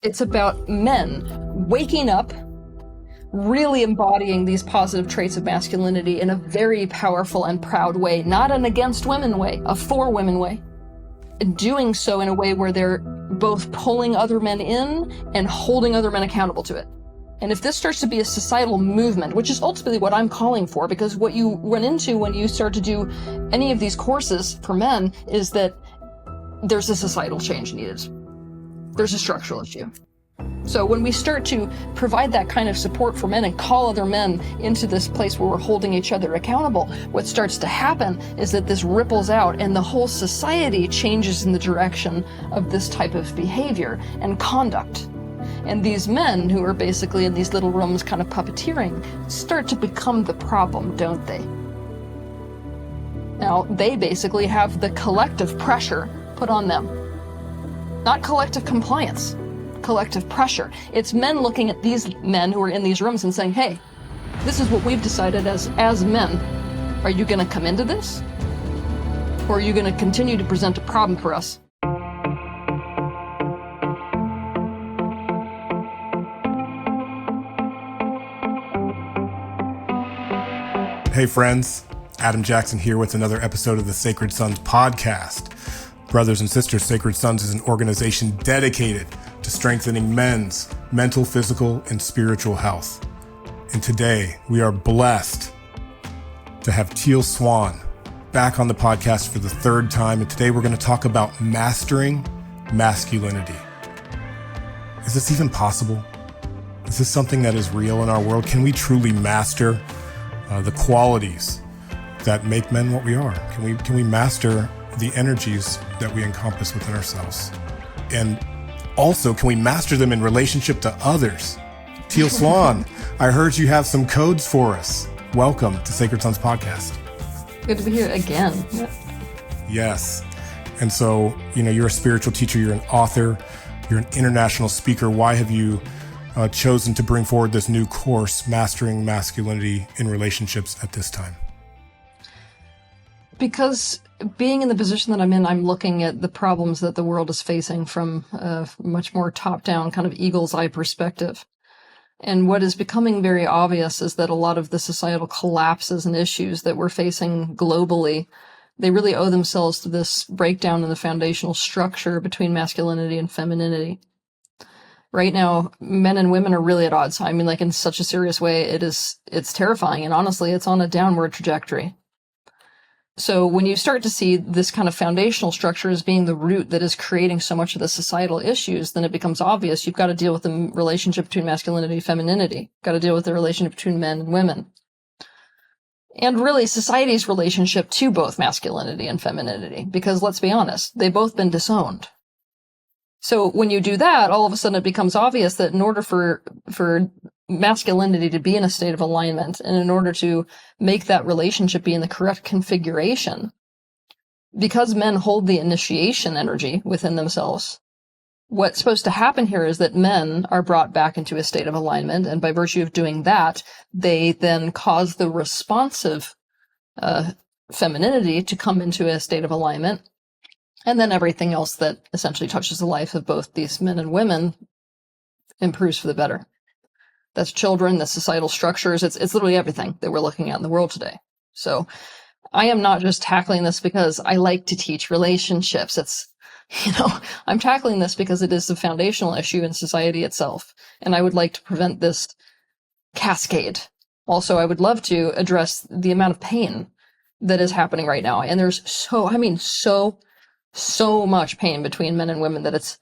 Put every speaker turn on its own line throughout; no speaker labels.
It's about men waking up, really embodying these positive traits of masculinity in a very powerful and proud way, not an against women way, a for women way. Doing so in a way where they're both pulling other men in and holding other men accountable to it. And if this starts to be a societal movement, which is ultimately what I'm calling for, because what you run into when you start to do any of these courses for men is that there's a societal change needed. There's a structural issue. So when we start to provide that kind of support for men and call other men into this place where we're holding each other accountable, what starts to happen is that this ripples out and the whole society changes in the direction of this type of behavior and conduct. And these men who are basically in these little rooms kind of puppeteering start to become the problem, don't they? Now, they basically have the collective pressure put on them. Not collective compliance, collective pressure. It's men looking at these men who are in these rooms and saying, hey, this is what we've decided as men. Are you going to come into this? Or are you going to continue to present a problem for us?
Hey friends, Adam Jackson here with another episode of the Sacred Sons podcast. Brothers and sisters, Sacred Sons is an organization dedicated to strengthening men's mental, physical, and spiritual health. And today we are blessed to have Teal Swan back on the podcast for the third time. And today we're going to talk about mastering masculinity. Is this even possible? Is this something that is real in our world? Can we truly master the qualities that make men what we are? Can we master the energies that we encompass within ourselves? And also, can we master them in relationship to others? Teal Swan, I heard you have some codes for us. Welcome to Sacred Sons Podcast.
Good to be here again.
Yes. And so, you're a spiritual teacher, you're an author, you're an international speaker. Why have you chosen to bring forward this new course, Mastering Masculinity in Relationships, at this time?
Because being in the position that I'm in, I'm looking at the problems that the world is facing from a much more top-down kind of eagle's eye perspective. And what is becoming very obvious is that a lot of the societal collapses and issues that we're facing globally, they really owe themselves to this breakdown in the foundational structure between masculinity and femininity. Right now, men and women are really at odds. I mean, like in such a serious way, it's terrifying. And honestly, it's on a downward trajectory. So when you start to see this kind of foundational structure as being the root that is creating so much of the societal issues, then it becomes obvious you've got to deal with the relationship between masculinity and femininity. Got to deal with the relationship between men and women. And really society's relationship to both masculinity and femininity. Because let's be honest, they've both been disowned. So when you do that, all of a sudden it becomes obvious that in order for masculinity to be in a state of alignment, and in order to make that relationship be in the correct configuration, because men hold the initiation energy within themselves, what's supposed to happen here is that men are brought back into a state of alignment, and by virtue of doing that, they then cause the responsive femininity to come into a state of alignment, and then everything else that essentially touches the life of both these men and women improves for the better. That's children, that's societal structures, it's literally everything that we're looking at in the world today. So I am not just tackling this because I like to teach relationships. I'm tackling this because it is a foundational issue in society itself. And I would like to prevent this cascade. Also, I would love to address the amount of pain that is happening right now. And there's so much pain between men and women that it's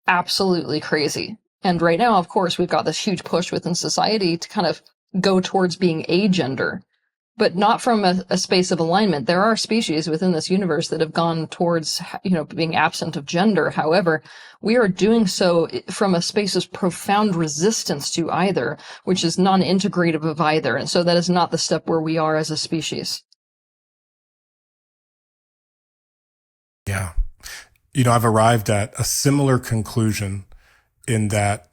absolutely crazy. And right now, of course, we've got this huge push within society to kind of go towards being agender, but not from a space of alignment. There are species within this universe that have gone towards, being absent of gender. However, we are doing so from a space of profound resistance to either, which is non-integrative of either. And so that is not the step where we are as a species.
Yeah. I've arrived at a similar conclusion in that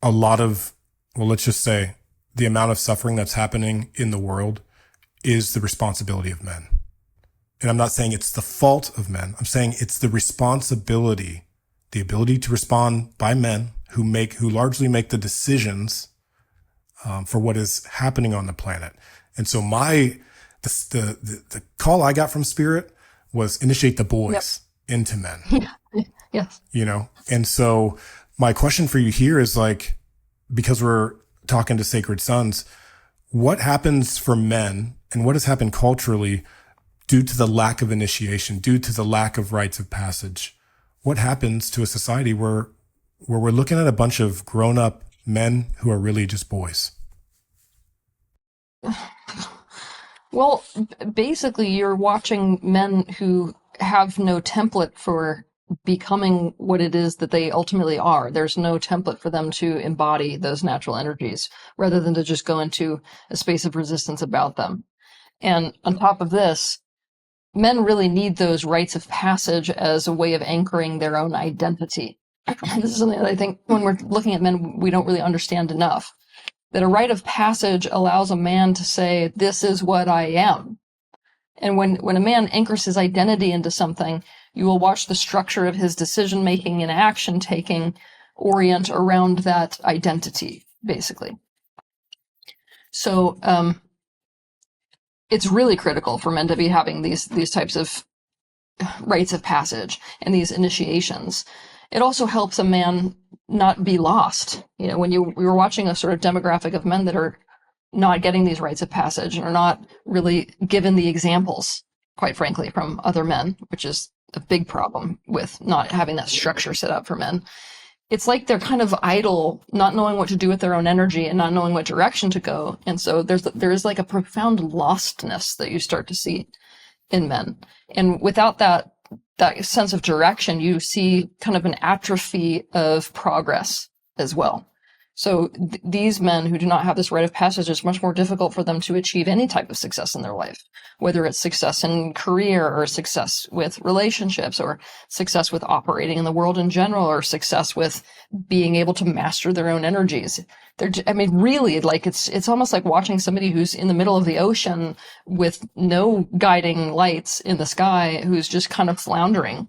a lot of, let's just say, the amount of suffering that's happening in the world is the responsibility of men. And I'm not saying it's the fault of men. I'm saying it's the responsibility the ability to respond by men who largely make the decisions for what is happening on the planet. And so the call I got from Spirit was initiate the boys into men.
Yes.
And so my question for you here is like, because we're talking to Sacred Sons, what happens for men and what has happened culturally due to the lack of initiation, due to the lack of rites of passage? What happens to a society where we're looking at a bunch of grown-up men who are really just boys?
Well, basically, you're watching men who have no template for becoming what it is that they ultimately are. There's no template for them to embody those natural energies, rather than to just go into a space of resistance about them. And on top of this, men really need those rites of passage as a way of anchoring their own identity. This is something that I think when we're looking at men, we don't really understand enough. That a rite of passage allows a man to say, this is what I am. And when a man anchors his identity into something, you will watch the structure of his decision-making and action-taking orient around that identity, basically. So it's really critical for men to be having these types of rites of passage and these initiations. It also helps a man not be lost. When we were watching a sort of demographic of men that are not getting these rites of passage and are not really given the examples, quite frankly, from other men, which is a big problem with not having that structure set up for men. It's like they're kind of idle, not knowing what to do with their own energy and not knowing what direction to go. And so there is like a profound lostness that you start to see in men. And without that sense of direction, you see kind of an atrophy of progress as well. So these men who do not have this rite of passage, it's much more difficult for them to achieve any type of success in their life, whether it's success in career or success with relationships or success with operating in the world in general or success with being able to master their own energies. Really, like it's almost like watching somebody who's in the middle of the ocean with no guiding lights in the sky, who's just kind of floundering.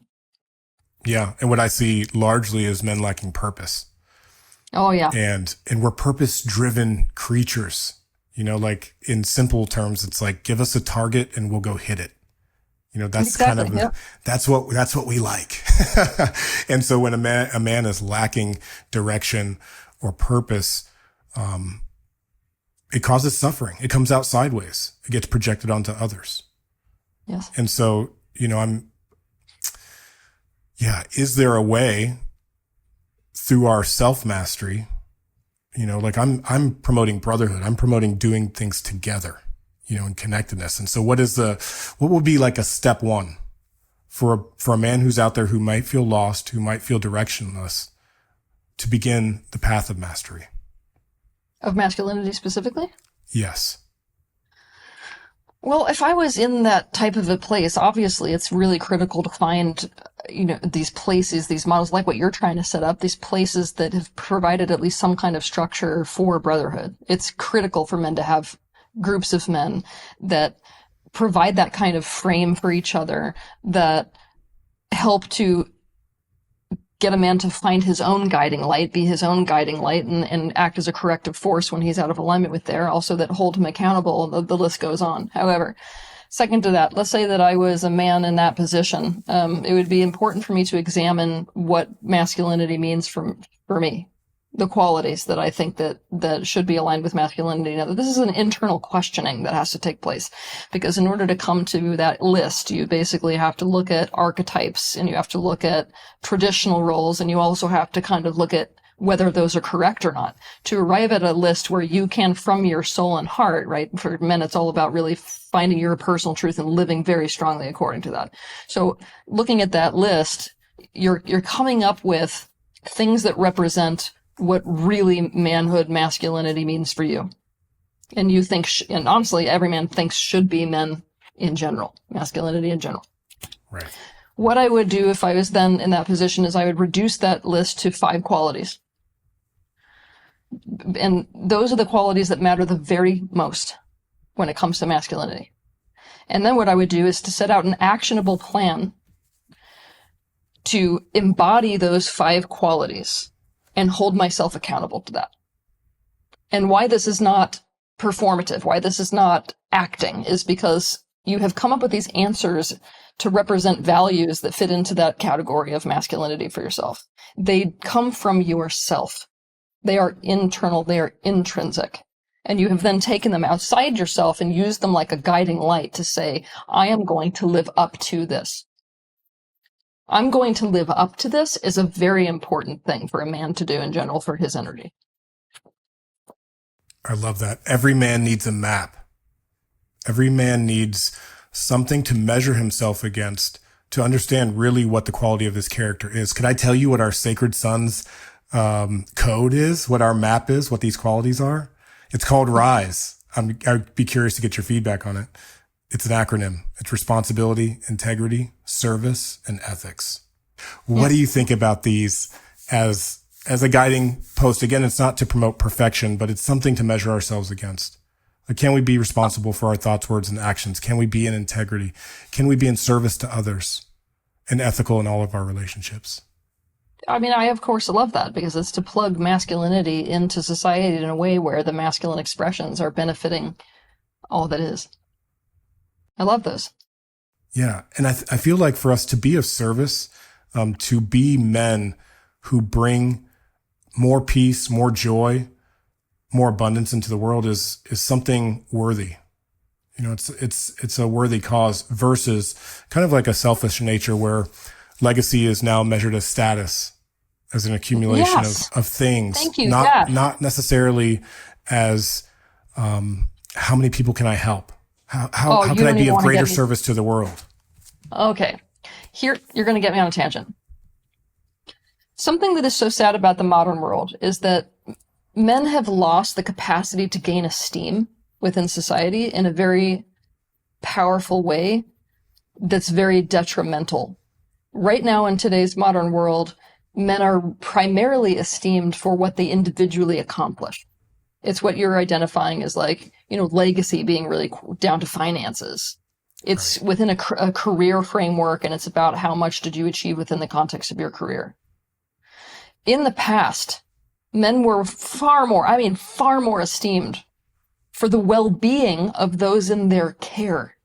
Yeah. And what I see largely is men lacking purpose.
Oh, yeah.
And we're purpose-driven creatures. Like in simple terms, it's like, give us a target and we'll go hit it. That's exactly, kind of, that's what we like. And so when a man is lacking direction or purpose, it causes suffering. It comes out sideways. It gets projected onto others.
Yes.
And so, is there a way through our self-mastery, like I'm promoting brotherhood. I'm promoting doing things together, and connectedness. And so what would be like a step one for a man who's out there who might feel lost, who might feel directionless, to begin the path of mastery?
Of masculinity specifically?
Yes.
Well, if I was in that type of a place, obviously it's really critical to find, these places, these models, like what you're trying to set up, these places that have provided at least some kind of structure for brotherhood. It's critical for men to have groups of men that provide that kind of frame for each other, that help to get a man to find his own guiding light, be his own guiding light, and act as a corrective force when he's out of alignment with there. Also that hold him accountable. The list goes on. However, second to that, let's say that I was a man in that position. It would be important for me to examine what masculinity means for me, the qualities that I think that should be aligned with masculinity. Now, this is an internal questioning that has to take place, because in order to come to that list, you basically have to look at archetypes and you have to look at traditional roles, and you also have to kind of look at whether those are correct or not, to arrive at a list where you can, from your soul and heart, right? For men, it's all about really finding your personal truth and living very strongly according to that. So looking at that list, you're coming up with things that represent what really manhood, masculinity means for you. And you think, and honestly, every man thinks should be men in general, masculinity in general.
Right.
What I would do if I was then in that position is I would reduce that list to 5 qualities. And those are the qualities that matter the very most when it comes to masculinity. And then what I would do is to set out an actionable plan to embody those 5 qualities and hold myself accountable to that. And why this is not performative, why this is not acting, is because you have come up with these answers to represent values that fit into that category of masculinity for yourself. They come from yourself. They are internal, they are intrinsic. And you have then taken them outside yourself and used them like a guiding light to say, I am going to live up to this. I'm going to live up to this is a very important thing for a man to do in general for his energy.
I love that. Every man needs a map. Every man needs something to measure himself against to understand really what the quality of his character is. Could I tell you what our Sacred Sons code is, what our map is, what these qualities are? It's called RISE. I'd be curious to get your feedback on it. It's an acronym. It's responsibility, integrity, service, and ethics. What do you think about these as a guiding post? Again, it's not to promote perfection, but it's something to measure ourselves against. Like, can we be responsible for our thoughts, words, and actions? Can we be in integrity? Can we be in service to others and ethical in all of our relationships?
I mean, I of course love that because it's to plug masculinity into society in a way where the masculine expressions are benefiting all that is. I love those.
Yeah. And I feel like for us to be of service, to be men who bring more peace, more joy, more abundance into the world is something worthy. You know, it's a worthy cause versus kind of like a selfish nature where legacy is now measured as status, as an accumulation of things.
Thank you.
Not necessarily as how many people can I help? How can I be of greater service to the world?
Okay. Here, you're going to get me on a tangent. Something that is so sad about the modern world is that men have lost the capacity to gain esteem within society in a very powerful way that's very detrimental. Right now in today's modern world, men are primarily esteemed for what they individually accomplish. It's what you're identifying as like, legacy being really down to finances. It's right. Within a career framework, and it's about how much did you achieve within the context of your career. In the past, men were far more esteemed for the well-being of those in their care.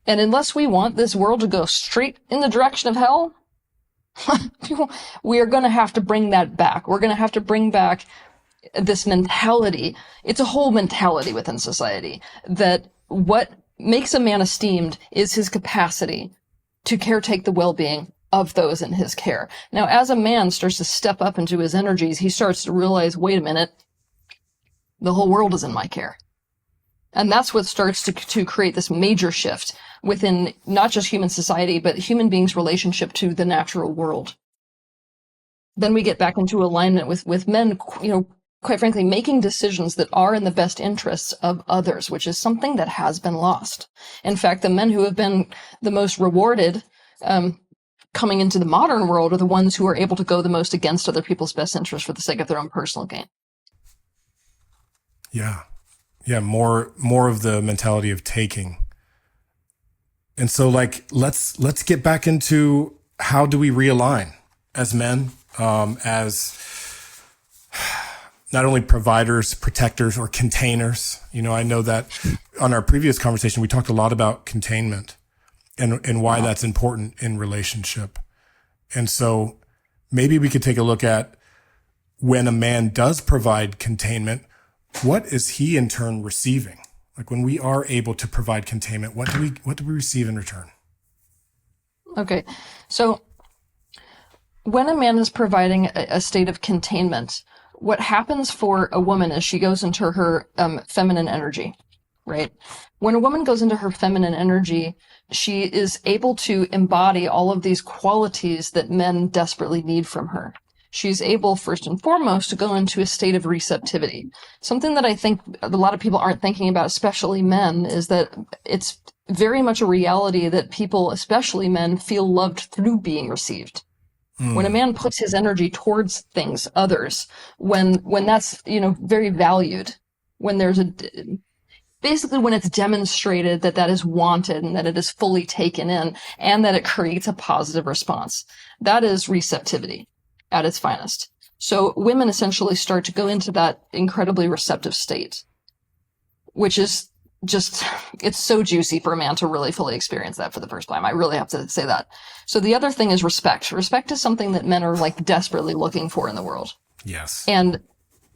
And unless we want this world to go straight in the direction of hell, we are going to have to bring that back. We're going to have to bring back this mentality. It's a whole mentality within society that what makes a man esteemed is his capacity to caretake the well-being of those in his care. Now, as a man starts to step up into his energies, he starts to realize, wait a minute, the whole world is in my care. And that's what starts to create this major shift within not just human society, but human beings' relationship to the natural world. Then we get back into alignment with men, quite frankly, making decisions that are in the best interests of others, which is something that has been lost. In fact, the men who have been the most rewarded coming into the modern world are the ones who are able to go the most against other people's best interests for the sake of their own personal gain.
Yeah. Yeah. More of the mentality of taking. And so let's get back into how do we realign as men, as not only providers, protectors, or containers. I know that on our previous conversation, we talked a lot about containment and why that's important in relationship. And so maybe we could take a look at when a man does provide containment, what is he in turn receiving? Like when we are able to provide containment, what do we receive in return? Okay.
So when a man is providing a state of containment, what happens for a woman is she goes into her feminine energy, right? When a woman goes into her feminine energy, she is able to embody all of these qualities that men desperately need from her. She's able, first and foremost, to go into a state of receptivity. Something that I think a lot of people aren't thinking about, especially men, is that it's very much a reality that people, especially men, feel loved through being received. When a man puts his energy towards things, others, when that's, very valued, when there's basically when it's demonstrated that that is wanted and that it is fully taken in and that it creates a positive response. That is receptivity at its finest. So women essentially start to go into that incredibly receptive state, which is just, it's so juicy for a man to really fully experience that for the first time. I really have to say that. So the other thing is respect. Respect is something that men are like desperately looking for in the world.
Yes.
And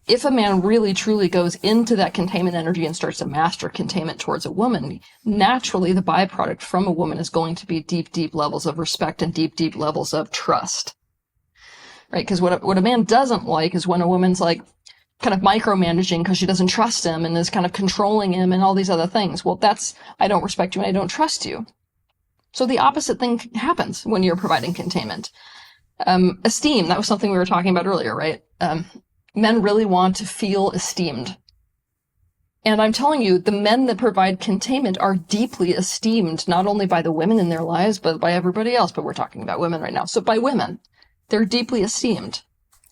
if a man really truly goes into that containment energy and starts to master containment towards a woman, naturally the byproduct from a woman is going to be deep, deep levels of respect and deep, deep levels of trust. Right? Because what a man doesn't like is when a woman's like kind of micromanaging because she doesn't trust him and is kind of controlling him and all these other things. Well, that's, I don't respect you and I don't trust you. So the opposite thing happens when you're providing containment. Esteem, that was something we were talking about earlier, right? Men really want to feel esteemed. And I'm telling you, the men that provide containment are deeply esteemed, not only by the women in their lives, but by everybody else. But we're talking about women right now. So by women, they're deeply esteemed.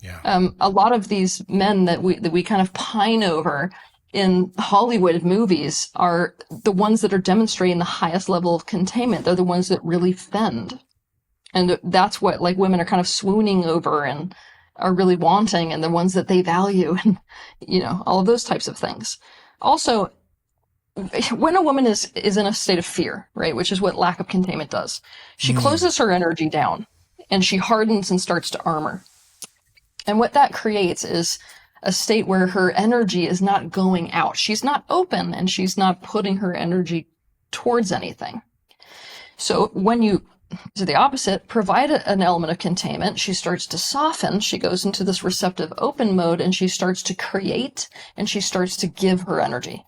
Yeah.
A lot of these men that we kind of pine over in Hollywood movies are the ones that are demonstrating the highest level of containment. They're the ones that really fend. And that's what like women are kind of swooning over and are really wanting, and the ones that they value, and, you know, all of those types of things. Also, when a woman is in a state of fear, right, which is what lack of containment does, she closes her energy down and she hardens and starts to armor. And what that creates is a state where her energy is not going out. She's not open and she's not putting her energy towards anything. So when you do the opposite, provide an element of containment, she starts to soften, she goes into this receptive open mode, and she starts to create and she starts to give her energy.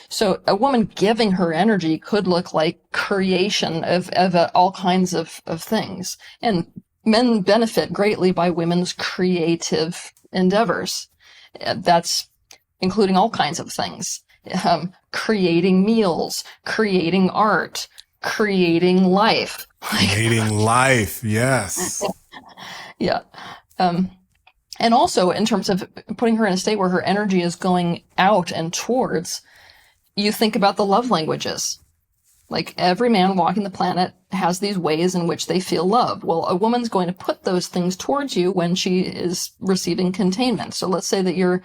So a woman giving her energy could look like creation of all kinds of things. And men benefit greatly by women's creative endeavors. That's including all kinds of things. Creating meals, creating art, creating life.
Creating life, yes.
Yeah. And also in terms of putting her in a state where her energy is going out and towards, you think about the love languages. Like every man walking the planet has these ways in which they feel love. Well, a woman's going to put those things towards you when she is receiving containment. So let's say that your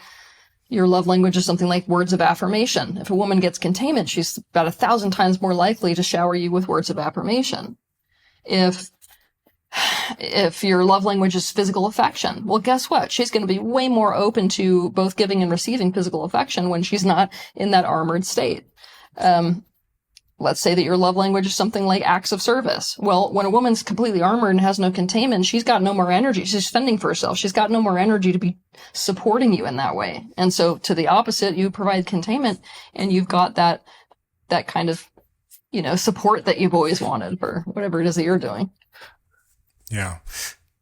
love language is something like words of affirmation. If a woman gets containment, she's about 1,000 times more likely to shower you with words of affirmation. If your love language is physical affection, well, guess what? She's going to be way more open to both giving and receiving physical affection when she's not in that armored state. Let's say that your love language is something like acts of service. Well, when a woman's completely armored and has no containment, she's got no more energy. She's fending for herself. She's got no more energy to be supporting you in that way. And so to the opposite, you provide containment and you've got that kind of, you know, support that you've always wanted for whatever it is that you're doing.
Yeah.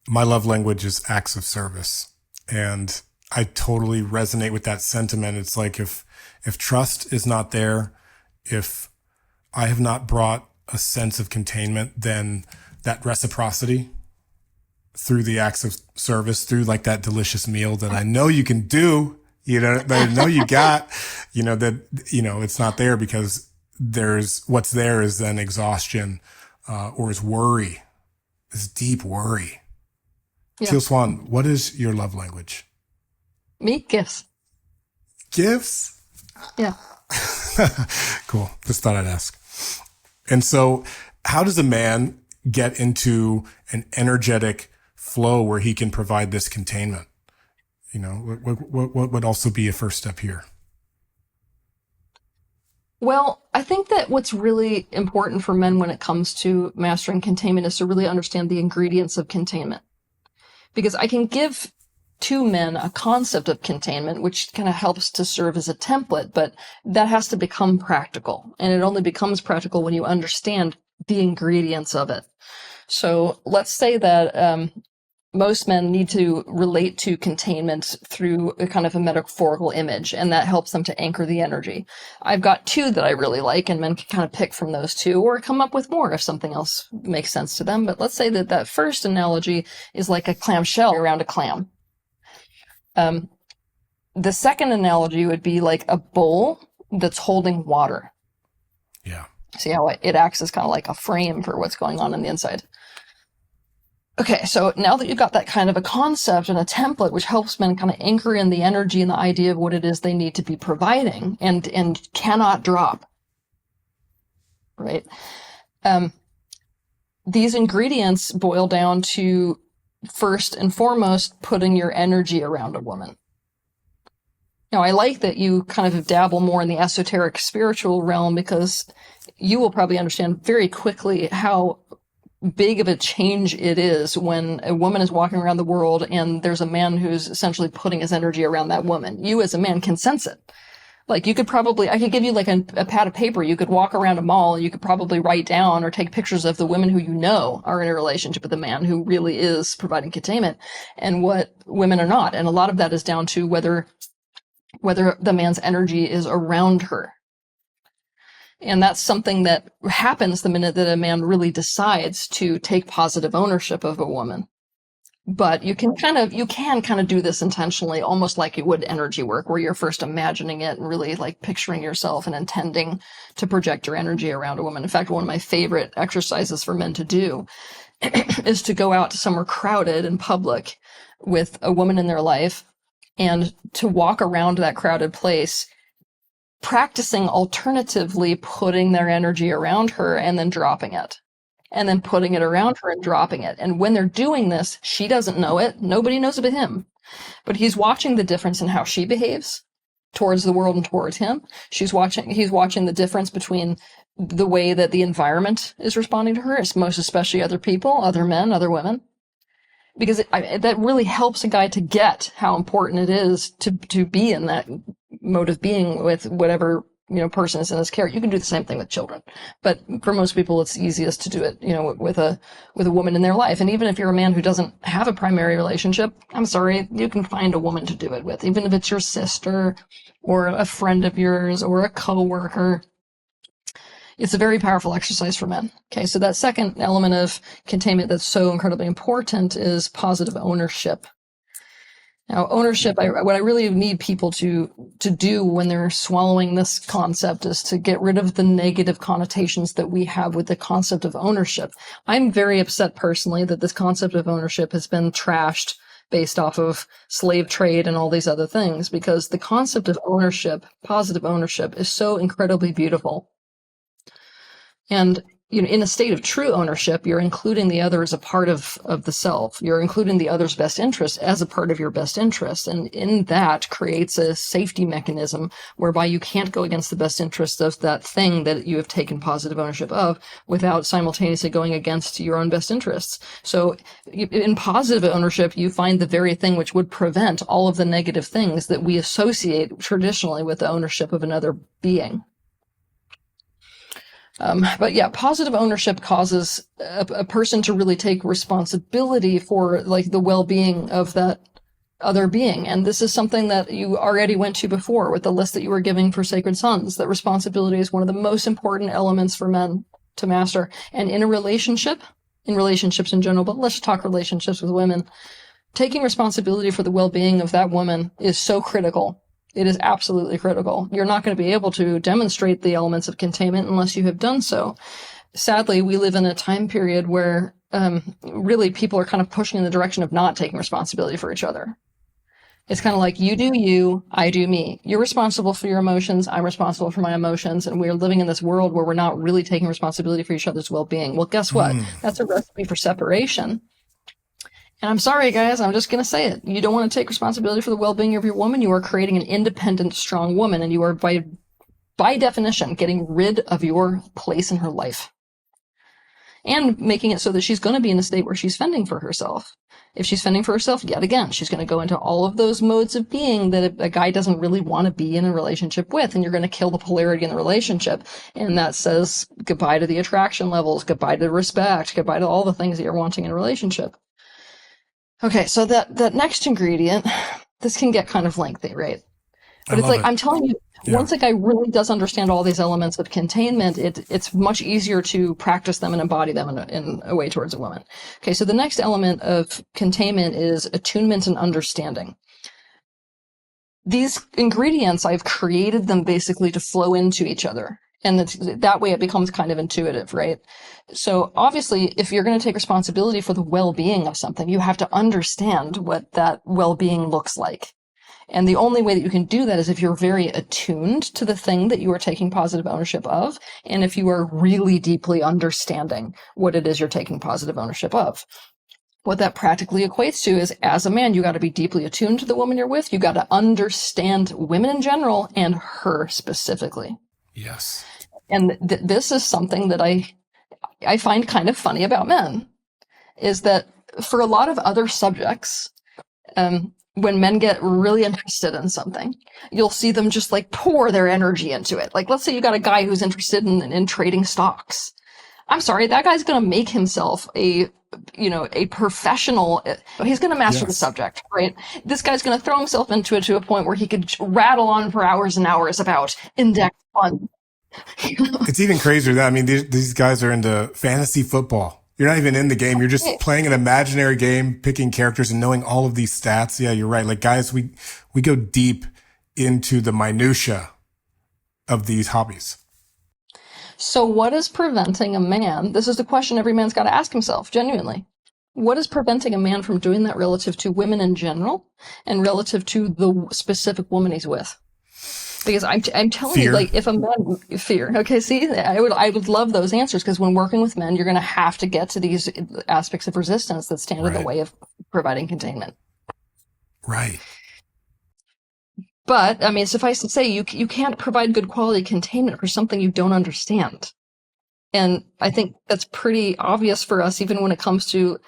My love language is acts of service. And I totally resonate with that sentiment. It's like if trust is not there, if I have not brought a sense of containment, then that reciprocity through the acts of service, through like that delicious meal that I know you can do, you know, that I know you got, you know, that, you know, it's not there because what's there is then exhaustion, or is worry, is deep worry. Yeah. Teal Swan, what is your love language?
Me? Gifts.
Gifts?
Yeah.
Cool. Just thought I'd ask. And so how does a man get into an energetic flow where he can provide this containment? You know, what would also be a first step here?
Well, I think that what's really important for men when it comes to mastering containment is to really understand the ingredients of containment. Because I can give to men a concept of containment, which kind of helps to serve as a template, but that has to become practical. And it only becomes practical when you understand the ingredients of it. So let's say that most men need to relate to containment through a kind of a metaphorical image, and that helps them to anchor the energy. I've got two that I really like, and men can kind of pick from those two or come up with more if something else makes sense to them. But let's say that first analogy is like a clamshell around a clam. The second analogy would be like a bowl that's holding water.
Yeah.
See how it acts as kind of like a frame for what's going on the inside. Okay, so now that you've got that kind of a concept and a template, which helps men kind of anchor in the energy and the idea of what it is they need to be providing and cannot drop, right? These ingredients boil down to, first and foremost, putting your energy around a woman. Now, I like that you kind of dabble more in the esoteric spiritual realm, because you will probably understand very quickly how big of a change it is when a woman is walking around the world and there's a man who's essentially putting his energy around that woman. You as a man can sense it. Like, you could probably, I could give you like a pad of paper. You could walk around a mall and you could probably write down or take pictures of the women who you know are in a relationship with a man who really is providing containment, and what women are not. And a lot of that is down to whether the man's energy is around her. And that's something that happens the minute that a man really decides to take positive ownership of a woman. But you can kind of do this intentionally, almost like you would energy work, where you're first imagining it and really like picturing yourself and intending to project your energy around a woman. In fact, one of my favorite exercises for men to do is to go out to somewhere crowded in public with a woman in their life and to walk around that crowded place, practicing alternatively putting their energy around her and then dropping it, and then putting it around her and dropping it. And when they're doing this, she doesn't know it. Nobody knows it but him. But he's watching the difference in how she behaves towards the world and towards him. He's watching the difference between the way that the environment is responding to her, it's most especially other people, other men, other women. Because that really helps a guy to get how important it is to be in that mode of being with whatever, person is in his care. You can do the same thing with children, but for most people, it's easiest to do it, with a woman in their life. And even if you're a man who doesn't have a primary relationship, I'm sorry, you can find a woman to do it with, even if it's your sister or a friend of yours or a coworker. It's a very powerful exercise for men. Okay, so that second element of containment that's so incredibly important is positive ownership. Now, ownership, what I really need people to do when they're swallowing this concept is to get rid of the negative connotations that we have with the concept of ownership. I'm very upset personally that this concept of ownership has been trashed based off of slave trade and all these other things, because the concept of ownership, positive ownership, is so incredibly beautiful. And in a state of true ownership, you're including the other as a part of the self. You're including the other's best interest as a part of your best interest. And in that creates a safety mechanism whereby you can't go against the best interest of that thing that you have taken positive ownership of without simultaneously going against your own best interests. So in positive ownership, you find the very thing which would prevent all of the negative things that we associate traditionally with the ownership of another being. But yeah, positive ownership causes a person to really take responsibility for like the well-being of that other being. And this is something that you already went to before with the list that you were giving for Sacred Sons, that responsibility is one of the most important elements for men to master. And in relationships in general, but let's talk relationships with women, taking responsibility for the well-being of that woman is so critical. It is absolutely critical. You're not going to be able to demonstrate the elements of containment unless you have done so. Sadly, we live in a time period where really people are kind of pushing in the direction of not taking responsibility for each other. It's kind of like, you do you, I do me. You're responsible for your emotions, I'm responsible for my emotions, and we're living in this world where we're not really taking responsibility for each other's well-being. Well, guess what? That's a recipe for separation. And I'm sorry, guys, I'm just going to say it. You don't want to take responsibility for the well-being of your woman. You are creating an independent, strong woman, and you are, by definition, getting rid of your place in her life and making it so that she's going to be in a state where she's fending for herself. If she's fending for herself, yet again, she's going to go into all of those modes of being that a guy doesn't really want to be in a relationship with, and you're going to kill the polarity in the relationship. And that says goodbye to the attraction levels, goodbye to respect, goodbye to all the things that you're wanting in a relationship. Okay, so that next ingredient, this can get kind of lengthy, right? But it's like, I'm telling you, once a guy really does understand all these elements of containment, it's much easier to practice them and embody them in a way towards a woman. Okay, so the next element of containment is attunement and understanding. these ingredients, I've created them basically to flow into each other. And that way it becomes kind of intuitive, right? So obviously, if you're going to take responsibility for the well-being of something, you have to understand what that well-being looks like. And the only way that you can do that is if you're very attuned to the thing that you are taking positive ownership of, and if you are really deeply understanding what it is you're taking positive ownership of. What that practically equates to is, as a man, you got to be deeply attuned to the woman you're with. You got to understand women in general and her specifically.
Yes.
And this is something that I find kind of funny about men, is that for a lot of other subjects, when men get really interested in something, you'll see them just like pour their energy into it. Like, let's say you got a guy who's interested in trading stocks. I'm sorry, that guy's going to make himself a professional. He's going to master the subject, right? This guy's going to throw himself into it to a point where he could rattle on for hours and hours about index funds.
It's even crazier than, I mean, these guys are into fantasy football. You're not even in the game. You're just playing an imaginary game, picking characters and knowing all of these stats. Yeah, you're right. Like, guys, we go deep into the minutia of these hobbies.
So what is preventing a man? This is the question every man's got to ask himself, genuinely. What is preventing a man from doing that relative to women in general and relative to the specific woman he's with? Because I'm telling you, like, if a man, fear. Okay, see, I would love those answers, because when working with men, you're going to have to get to these aspects of resistance that stand in the way of providing containment.
Right.
But, I mean, suffice to say, you can't provide good quality containment for something you don't understand. And I think that's pretty obvious for us, even when it comes to,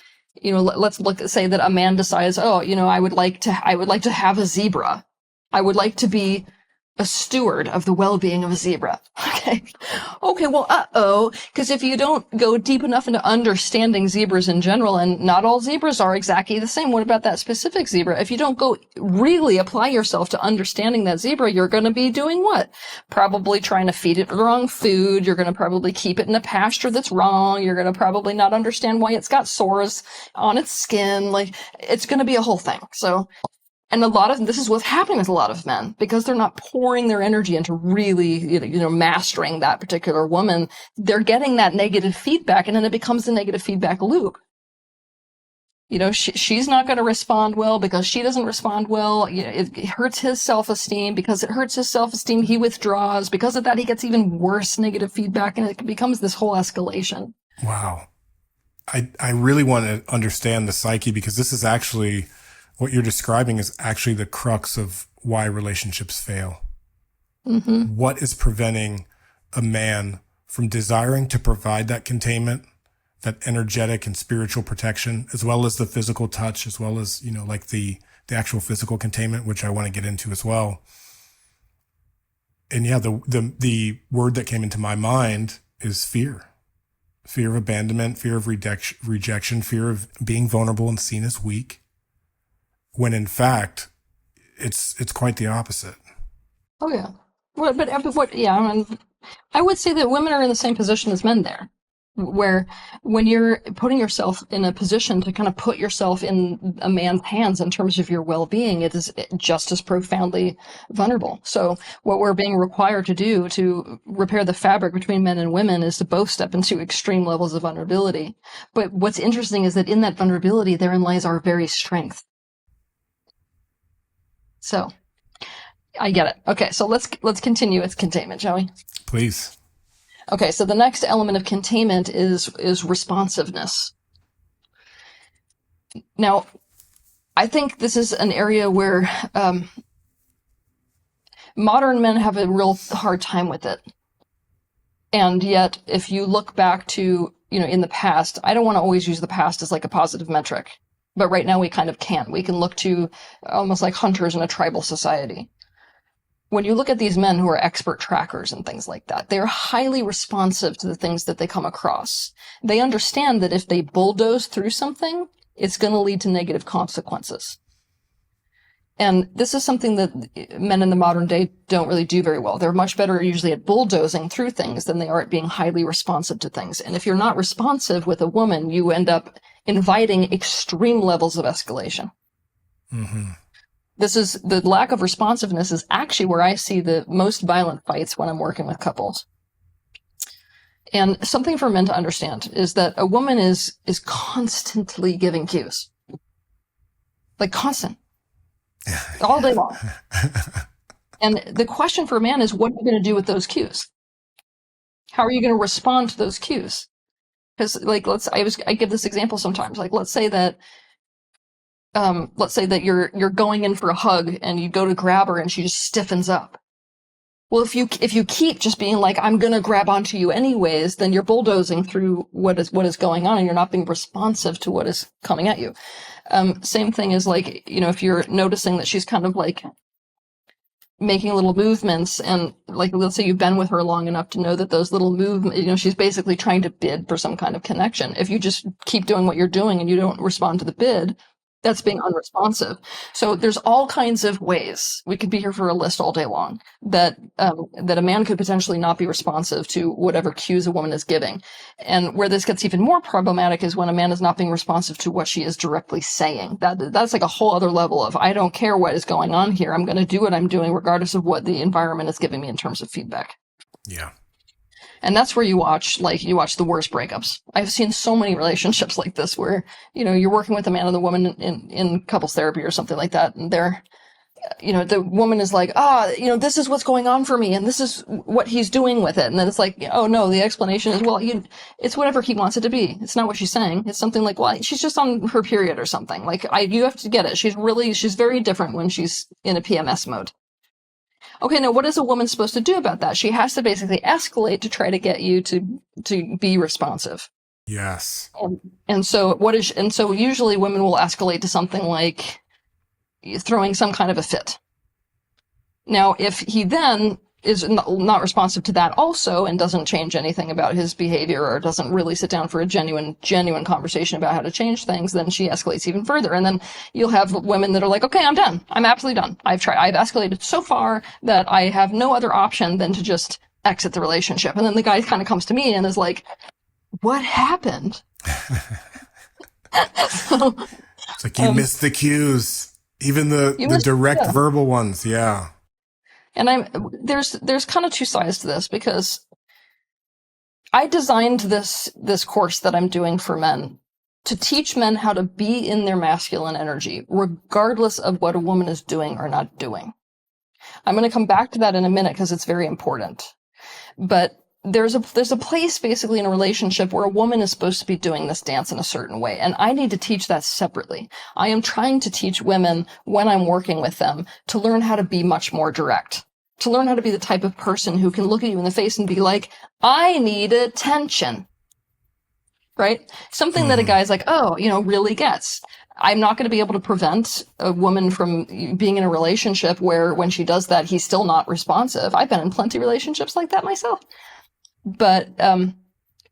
let's say that a man decides, I would like to have a zebra. I would like to be a steward of the well-being of a zebra. Okay, well, because if you don't go deep enough into understanding zebras in general, and not all zebras are exactly the same, what about that specific zebra? If you don't go really apply yourself to understanding that zebra, you're going to be doing what? Probably trying to feed it the wrong food. You're going to probably keep it in a pasture that's wrong. You're going to probably not understand why it's got sores on its skin. Like, it's going to be a whole thing. So, and this is what's happening with a lot of men, because they're not pouring their energy into really, mastering that particular woman. They're getting that negative feedback, and then it becomes the negative feedback loop. She's not going to respond well because she doesn't respond well. It hurts his self-esteem. Because it hurts his self-esteem, he withdraws. Because of that, he gets even worse negative feedback, and it becomes this whole escalation.
Wow. I really want to understand the psyche, because this is actually, what you're describing is actually the crux of why relationships fail. Mm-hmm. What is preventing a man from desiring to provide that containment, that energetic and spiritual protection, as well as the physical touch, as well as, like the actual physical containment, which I want to get into as well. And yeah, the word that came into my mind is fear. Fear of abandonment, fear of rejection, fear of being vulnerable and seen as weak. When in fact, it's quite the opposite.
Oh yeah. I would say that women are in the same position as men there, where when you're putting yourself in a position to kind of put yourself in a man's hands in terms of your well-being, it is just as profoundly vulnerable. So what we're being required to do to repair the fabric between men and women is to both step into extreme levels of vulnerability. But what's interesting is that in that vulnerability, therein lies our very strength. So, I get it. Okay, so let's continue with containment, shall we?
Please.
Okay, so the next element of containment is responsiveness. Now, I think this is an area where modern men have a real hard time with it. And yet, if you look back to, in the past, I don't want to always use the past as like a positive metric. But right now we kind of can't. We can look to almost like hunters in a tribal society. When you look at these men who are expert trackers and things like that, they're highly responsive to the things that they come across. They understand that if they bulldoze through something, it's going to lead to negative consequences. And this is something that men in the modern day don't really do very well. They're much better usually at bulldozing through things than they are at being highly responsive to things. And if you're not responsive with a woman, you end up inviting extreme levels of escalation. Mm-hmm. This is the lack of responsiveness is actually where I see the most violent fights when I'm working with couples. And something for men to understand is that a woman is constantly giving cues. Like constant. All day long. And the question for a man is, what are you going to do with those cues? How are you going to respond to those cues? Because like, I give this example sometimes. Like, let's say that you're going in for a hug and you go to grab her and she just stiffens up. Well, if you keep just being like, I'm going to grab onto you anyways, then you're bulldozing through what is going on and you're not being responsive to what is coming at you. Same thing is like, if you're noticing that she's kind of like making little movements and like, let's say you've been with her long enough to know that those little movements, she's basically trying to bid for some kind of connection. If you just keep doing what you're doing and you don't respond to the bid, that's being unresponsive. So there's all kinds of ways, we could be here for a list all day long, that a man could potentially not be responsive to whatever cues a woman is giving. And where this gets even more problematic is when a man is not being responsive to what she is directly saying. That's like a whole other level of, I don't care what is going on here. I'm going to do what I'm doing regardless of what the environment is giving me in terms of feedback.
Yeah.
And that's where you watch the worst breakups. I've seen so many relationships like this where, you're working with a man and the woman in couples therapy or something like that. And they're, the woman is like, this is what's going on for me. And this is what he's doing with it. And then it's like, oh no, the explanation is, well, it's whatever he wants it to be. It's not what she's saying. It's something like, well, she's just on her period or something. Like you have to get it. She's very different when she's in a PMS mode. Okay, now what is a woman supposed to do about that? She has to basically escalate to try to get you to be responsive.
Yes.
And so usually women will escalate to something like throwing some kind of a fit. Now, if he then is not responsive to that also and doesn't change anything about his behavior or doesn't really sit down for a genuine conversation about how to change things, then she escalates even further. And then you'll have women that are like, okay, I'm done. I'm absolutely done. I've escalated so far that I have no other option than to just exit the relationship. And then the guy kind of comes to me and is like, what happened? So,
it's like you missed the cues, even the direct verbal ones. Yeah.
And there's kind of two sides to this, because I designed this course that I'm doing for men to teach men how to be in their masculine energy, regardless of what a woman is doing or not doing. I'm going to come back to that in a minute because it's very important. But there's a place basically in a relationship where a woman is supposed to be doing this dance in a certain way. And I need to teach that separately. I am trying to teach women when I'm working with them to learn how to be much more direct, to learn how to be the type of person who can look at you in the face and be like, I need attention, right? Something that a guy's like, really gets. I'm not going to be able to prevent a woman from being in a relationship where when she does that, he's still not responsive. I've been in plenty of relationships like that myself. But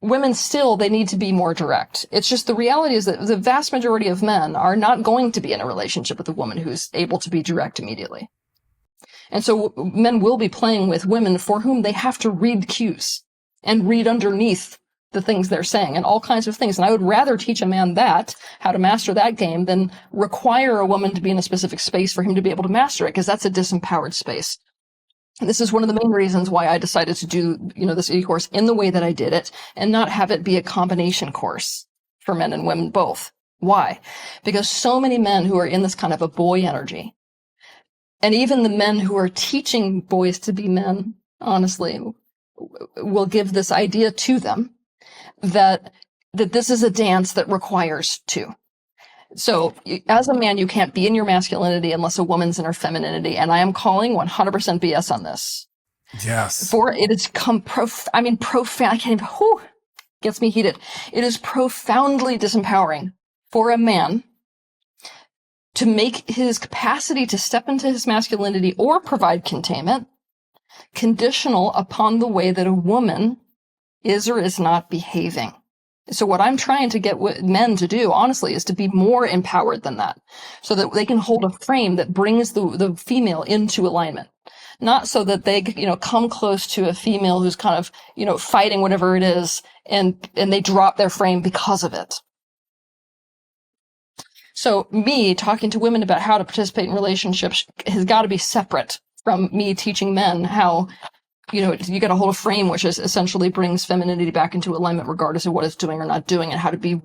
women still, they need to be more direct. It's just the reality is that the vast majority of men are not going to be in a relationship with a woman who's able to be direct immediately. And so men will be playing with women for whom they have to read cues and read underneath the things they're saying and all kinds of things. And I would rather teach a man how to master that game, than require a woman to be in a specific space for him to be able to master it, because that's a disempowered space. This is one of the main reasons why I decided to do, this e-course in the way that I did it and not have it be a combination course for men and women both. Why? Because so many men who are in this kind of a boy energy, and even the men who are teaching boys to be men, honestly, will give this idea to them that this is a dance that requires two. So as a man, you can't be in your masculinity unless a woman's in her femininity. And I am calling 100% BS on this.
Yes.
For it has come profound. I can't even, gets me heated. It is profoundly disempowering for a man to make his capacity to step into his masculinity or provide containment conditional upon the way that a woman is or is not behaving. So what I'm trying to get men to do, honestly, is to be more empowered than that, so that they can hold a frame that brings the female into alignment. Not so that they, come close to a female who's kind of, fighting whatever it is, and they drop their frame because of it. So me talking to women about how to participate in relationships has got to be separate from me teaching men how, you got to hold a frame, which is essentially brings femininity back into alignment regardless of what it's doing or not doing, and how to be,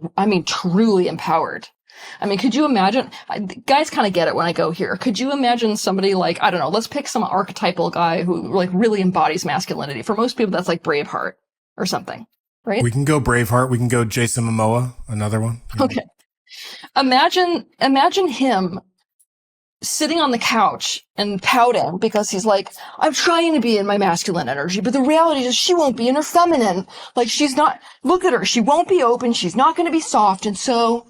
truly empowered. Could you imagine, guys kind of get it when I go here. Could you imagine somebody like, I don't know, let's pick some archetypal guy who like really embodies masculinity. For most people, that's like Braveheart or something, right?
We can go Braveheart. We can go Jason Momoa, another one.
Okay. Imagine him sitting on the couch and pouting because he's like, I'm trying to be in my masculine energy, but the reality is she won't be in her feminine. Like, she's not, look at her. She won't be open. She's not going to be soft. And so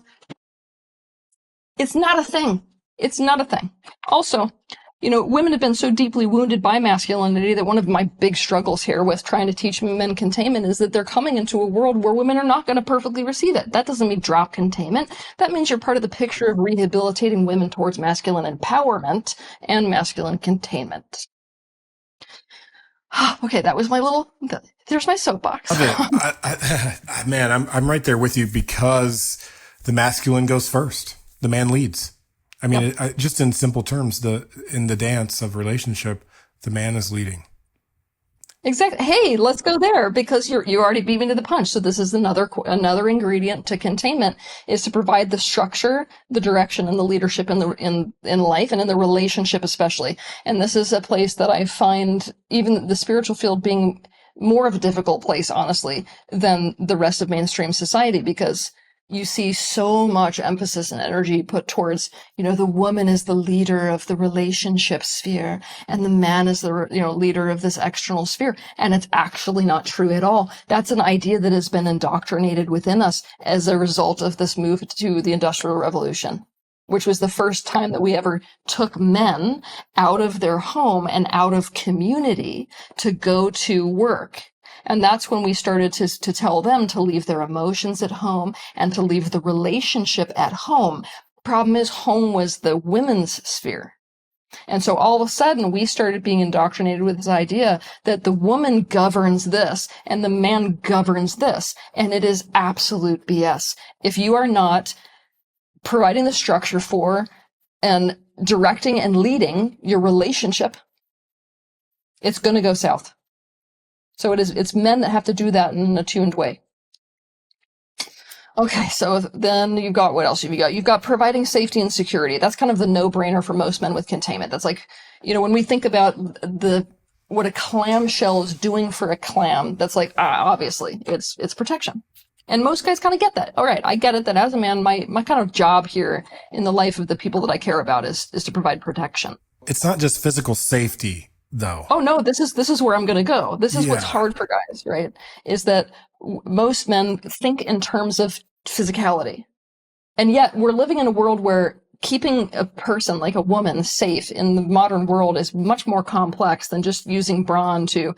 it's not a thing. It's not a thing. Also, women have been so deeply wounded by masculinity that one of my big struggles here with trying to teach men containment is that they're coming into a world where women are not going to perfectly receive it. That doesn't mean drop containment. That means you're part of the picture of rehabilitating women towards masculine empowerment and masculine containment. Okay, that was there's my soapbox.
Man, I'm right there with you because the masculine goes first. The man leads. Yep. Just in simple terms, in the dance of relationship, the man is leading.
Exactly. Hey, let's go there because you already beat me to the punch. So this is another ingredient to containment is to provide the structure, the direction, and the leadership in life and in the relationship especially. And this is a place that I find even the spiritual field being more of a difficult place, honestly, than the rest of mainstream society, because you see so much emphasis and energy put towards, the woman is the leader of the relationship sphere and the man is the, leader of this external sphere. And it's actually not true at all. That's an idea that has been indoctrinated within us as a result of this move to the Industrial Revolution, which was the first time that we ever took men out of their home and out of community to go to work. And that's when we started to tell them to leave their emotions at home and to leave the relationship at home. Problem is, home was the women's sphere. And so all of a sudden, we started being indoctrinated with this idea that the woman governs this and the man governs this. And it is absolute BS. If you are not providing the structure for and directing and leading your relationship, it's going to go south. So it's men that have to do that in an attuned way. Okay, so then you've got, what else have you got? You've got providing safety and security. That's kind of the no-brainer for most men with containment. That's like, when we think about what a clamshell is doing for a clam, that's like, obviously, it's protection. And most guys kind of get that. All right, I get it that as a man, my kind of job here in the life of the people that I care about is to provide protection.
It's not just physical safety, though.
Oh no, this is where I'm going to go. This is what's hard for guys, right? Is that most men think in terms of physicality. And yet we're living in a world where keeping a person like a woman safe in the modern world is much more complex than just using brawn to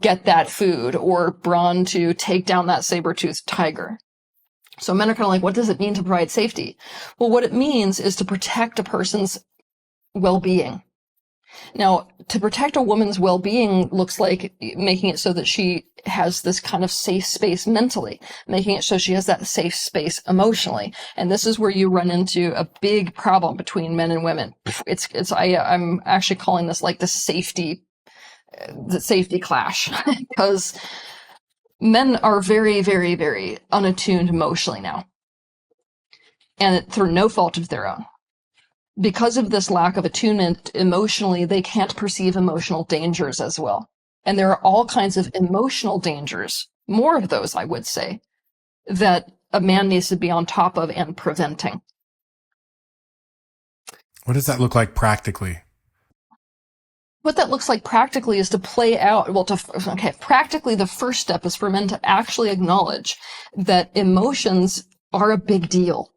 get that food or brawn to take down that saber-toothed tiger. So men are kind of like, what does it mean to provide safety? Well, what it means is to protect a person's well-being. Now, to protect a woman's well-being looks like making it so that she has this kind of safe space mentally, making it so she has that safe space emotionally. And this is where you run into a big problem between men and women. I'm actually calling this like the safety clash because men are very, very, very unattuned emotionally now, and through no fault of their own. Because of this lack of attunement emotionally, they can't perceive emotional dangers as well. And there are all kinds of emotional dangers, more of those, I would say, that a man needs to be on top of and preventing.
What does that look like practically?
What that looks like practically is to play out, practically the first step is for men to actually acknowledge that emotions are a big deal.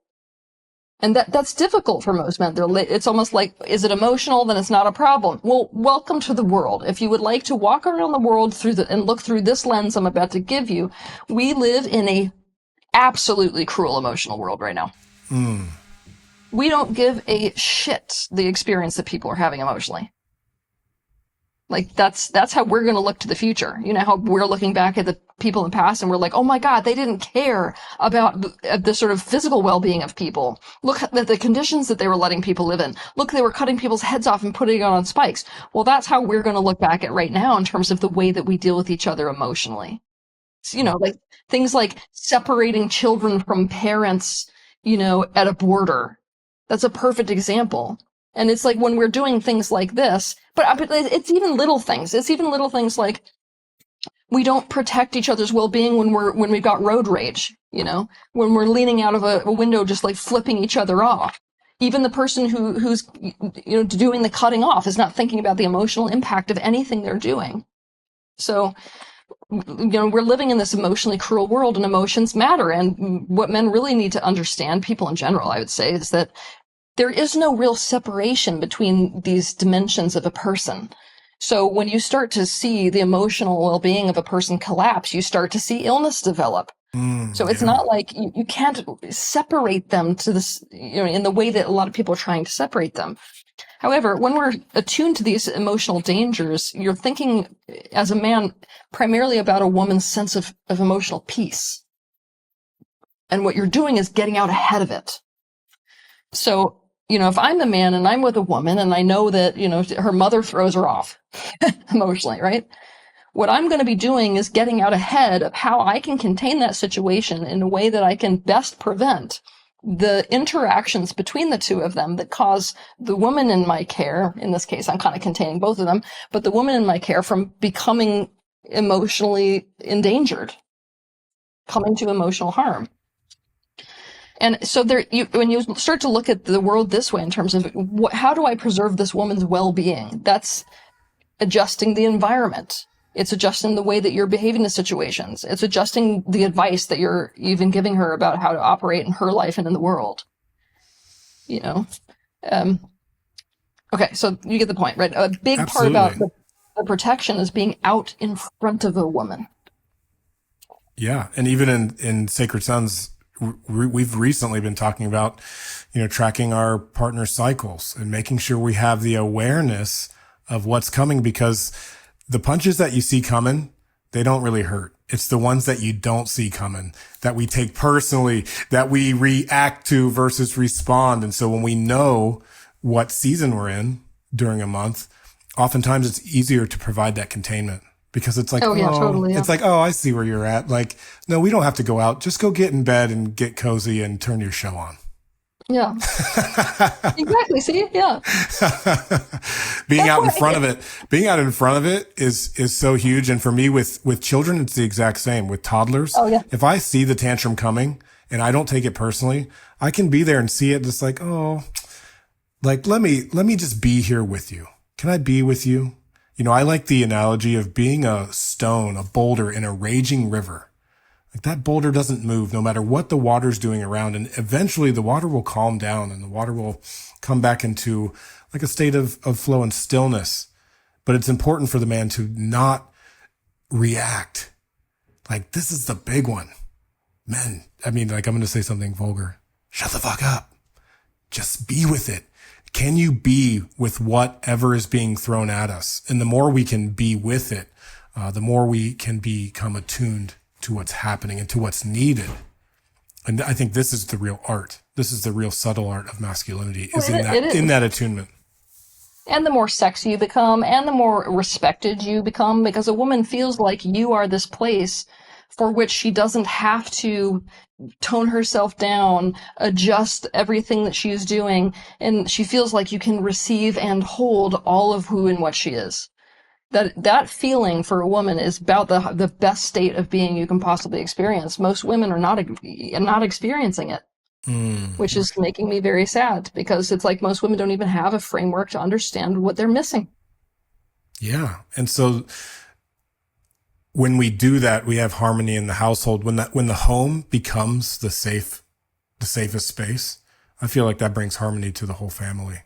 And that's difficult for most men. It's almost like, is it emotional? Then it's not a problem. Well, welcome to the world. If you would like to walk around the world and look through this lens I'm about to give you, we live in a absolutely cruel emotional world right now. We don't give a shit the experience that people are having emotionally. Like that's how we're going to look to the future. You know, how we're looking back at the people in the past and we're like, oh my God, they didn't care about the sort of physical well-being of people. Look at the conditions that they were letting people live in. Look, they were cutting people's heads off and putting it on spikes. Well, that's how we're going to look back at right now in terms of the way that we deal with each other emotionally. So, you know, like things like separating children from parents, you know, at a border. That's a perfect example. And it's like when we're doing things like this, but it's even little things. It's even little things like we don't protect each other's well-being when we've got road rage, you know, when we're leaning out of a window just like flipping each other off. Even the person who's you know doing the cutting off is not thinking about the emotional impact of anything they're doing. So, you know, we're living in this emotionally cruel world, and emotions matter. And what men really need to understand, people in general, I would say, is that there is no real separation between these dimensions of a person. So when you start to see the emotional well-being of a person collapse, you start to see illness develop. So it's not like you can't separate them to this, you know, in the way that a lot of people are trying to separate them. However, when we're attuned to these emotional dangers, you're thinking as a man primarily about a woman's sense of emotional peace. And what you're doing is getting out ahead of it. So, you know, if I'm the man and I'm with a woman and I know that, you know, her mother throws her off emotionally, right? What I'm going to be doing is getting out ahead of how I can contain that situation in a way that I can best prevent the interactions between the two of them that cause the woman in my care, in this case, I'm kind of containing both of them, but the woman in my care from becoming emotionally endangered, coming to emotional harm. And so when you start to look at the world this way in terms of how do I preserve this woman's well-being? That's adjusting the environment. It's adjusting the way that you're behaving in situations. It's adjusting the advice that you're even giving her about how to operate in her life and in the world. You know? Okay, so you get the point, right? A big
Absolutely.
part about the protection is being out in front of a woman.
Yeah, and even in Sacred Sons, we've recently been talking about, you know, tracking our partner cycles and making sure we have the awareness of what's coming, because the punches that you see coming, they don't really hurt. It's the ones that you don't see coming that we take personally, that we react to versus respond. And so when we know what season we're in during a month, oftentimes it's easier to provide that containment. Because it's like, totally, yeah. It's like, I see where you're at. Like, no, we don't have to go out. Just go get in bed and get cozy and turn your show on.
Yeah. Exactly. See? Yeah.
Being out in front of it is so huge. And for me with children, it's the exact same. With toddlers, if I see the tantrum coming and I don't take it personally, I can be there and see it just like, like, let me just be here with you. Can I be with you? You know, I like the analogy of being a stone, a boulder in a raging river. Like that boulder doesn't move no matter what the water's doing around. And eventually the water will calm down and the water will come back into like a state of flow and stillness. But it's important for the man to not react. Like, this is the big one. Men, I mean, like, I'm going to say something vulgar. Shut the fuck up. Just be with it. Can you be with whatever is being thrown at us? And the more we can be with it, the more we can become attuned to what's happening and to what's needed. And I think this is the real art. This is the real subtle art of masculinity, in that attunement.
And the more sexy you become and the more respected you become, because a woman feels like you are this place for which she doesn't have to tone herself down, adjust everything that she's doing, and she feels like you can receive and hold all of who and what she is. That feeling for a woman is about the best state of being you can possibly experience. Most women are not experiencing it, which is making me very sad, because it's like most women don't even have a framework to understand what they're missing. Yeah.
And so when we do that, we have harmony in the household. When the home becomes the safest space, I feel like that brings harmony to the whole family.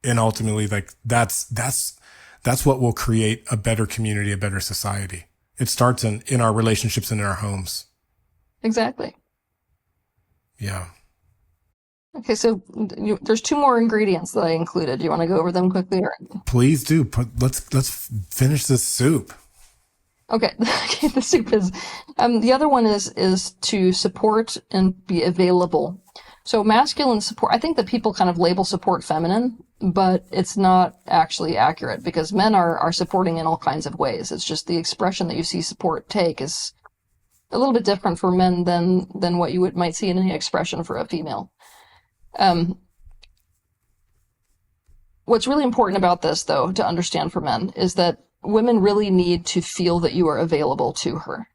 And ultimately, like that's what will create a better community, a better society. It starts in our relationships and in our homes.
Exactly.
Yeah.
Okay, so there's 2 more ingredients that I included. Do you want to go over them quickly? Or?
Please do. Let's finish this soup.
Okay, the soup is. The other one is to support and be available. So masculine support. I think that people kind of label support feminine, but it's not actually accurate because men are supporting in all kinds of ways. It's just the expression that you see support take is a little bit different for men than what you might see in any expression for a female. What's really important about this, though, to understand for men is that women really need to feel that you are available to her.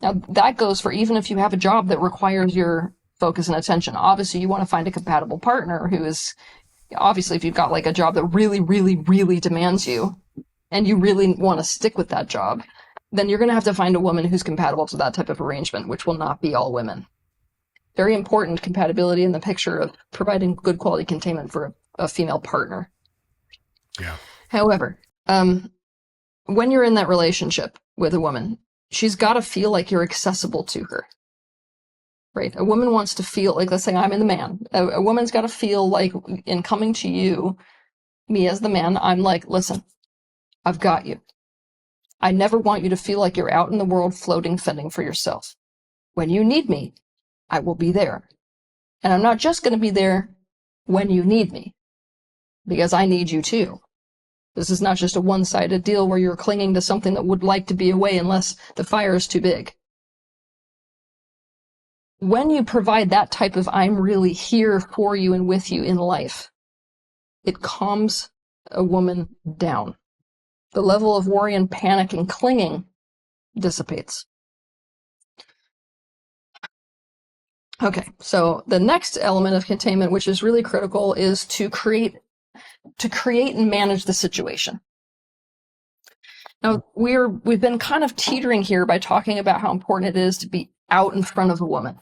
Now, that goes for even if you have a job that requires your focus and attention. Obviously, you want to find a compatible partner who is, obviously, if you've got like a job that really, really, really demands you and you really want to stick with that job, then you're going to have to find a woman who's compatible to that type of arrangement, which will not be all women. Very important compatibility in the picture of providing good quality containment for a female partner.
Yeah.
However, when you're in that relationship with a woman, she's got to feel like you're accessible to her. Right? A woman wants to feel like, let's say I'm in the man. A woman's got to feel like in coming to you, me as the man, I'm like, listen, I've got you. I never want you to feel like you're out in the world floating, fending for yourself. When you need me, I will be there. And I'm not just going to be there when you need me, because I need you too. This is not just a one-sided deal where you're clinging to something that would like to be away unless the fire is too big. When you provide that type of I'm really here for you and with you in life, it calms a woman down. The level of worry and panic and clinging dissipates. Okay, so the next element of containment, which is really critical, is to create and manage the situation. Now, we've been kind of teetering here by talking about how important it is to be out in front of a woman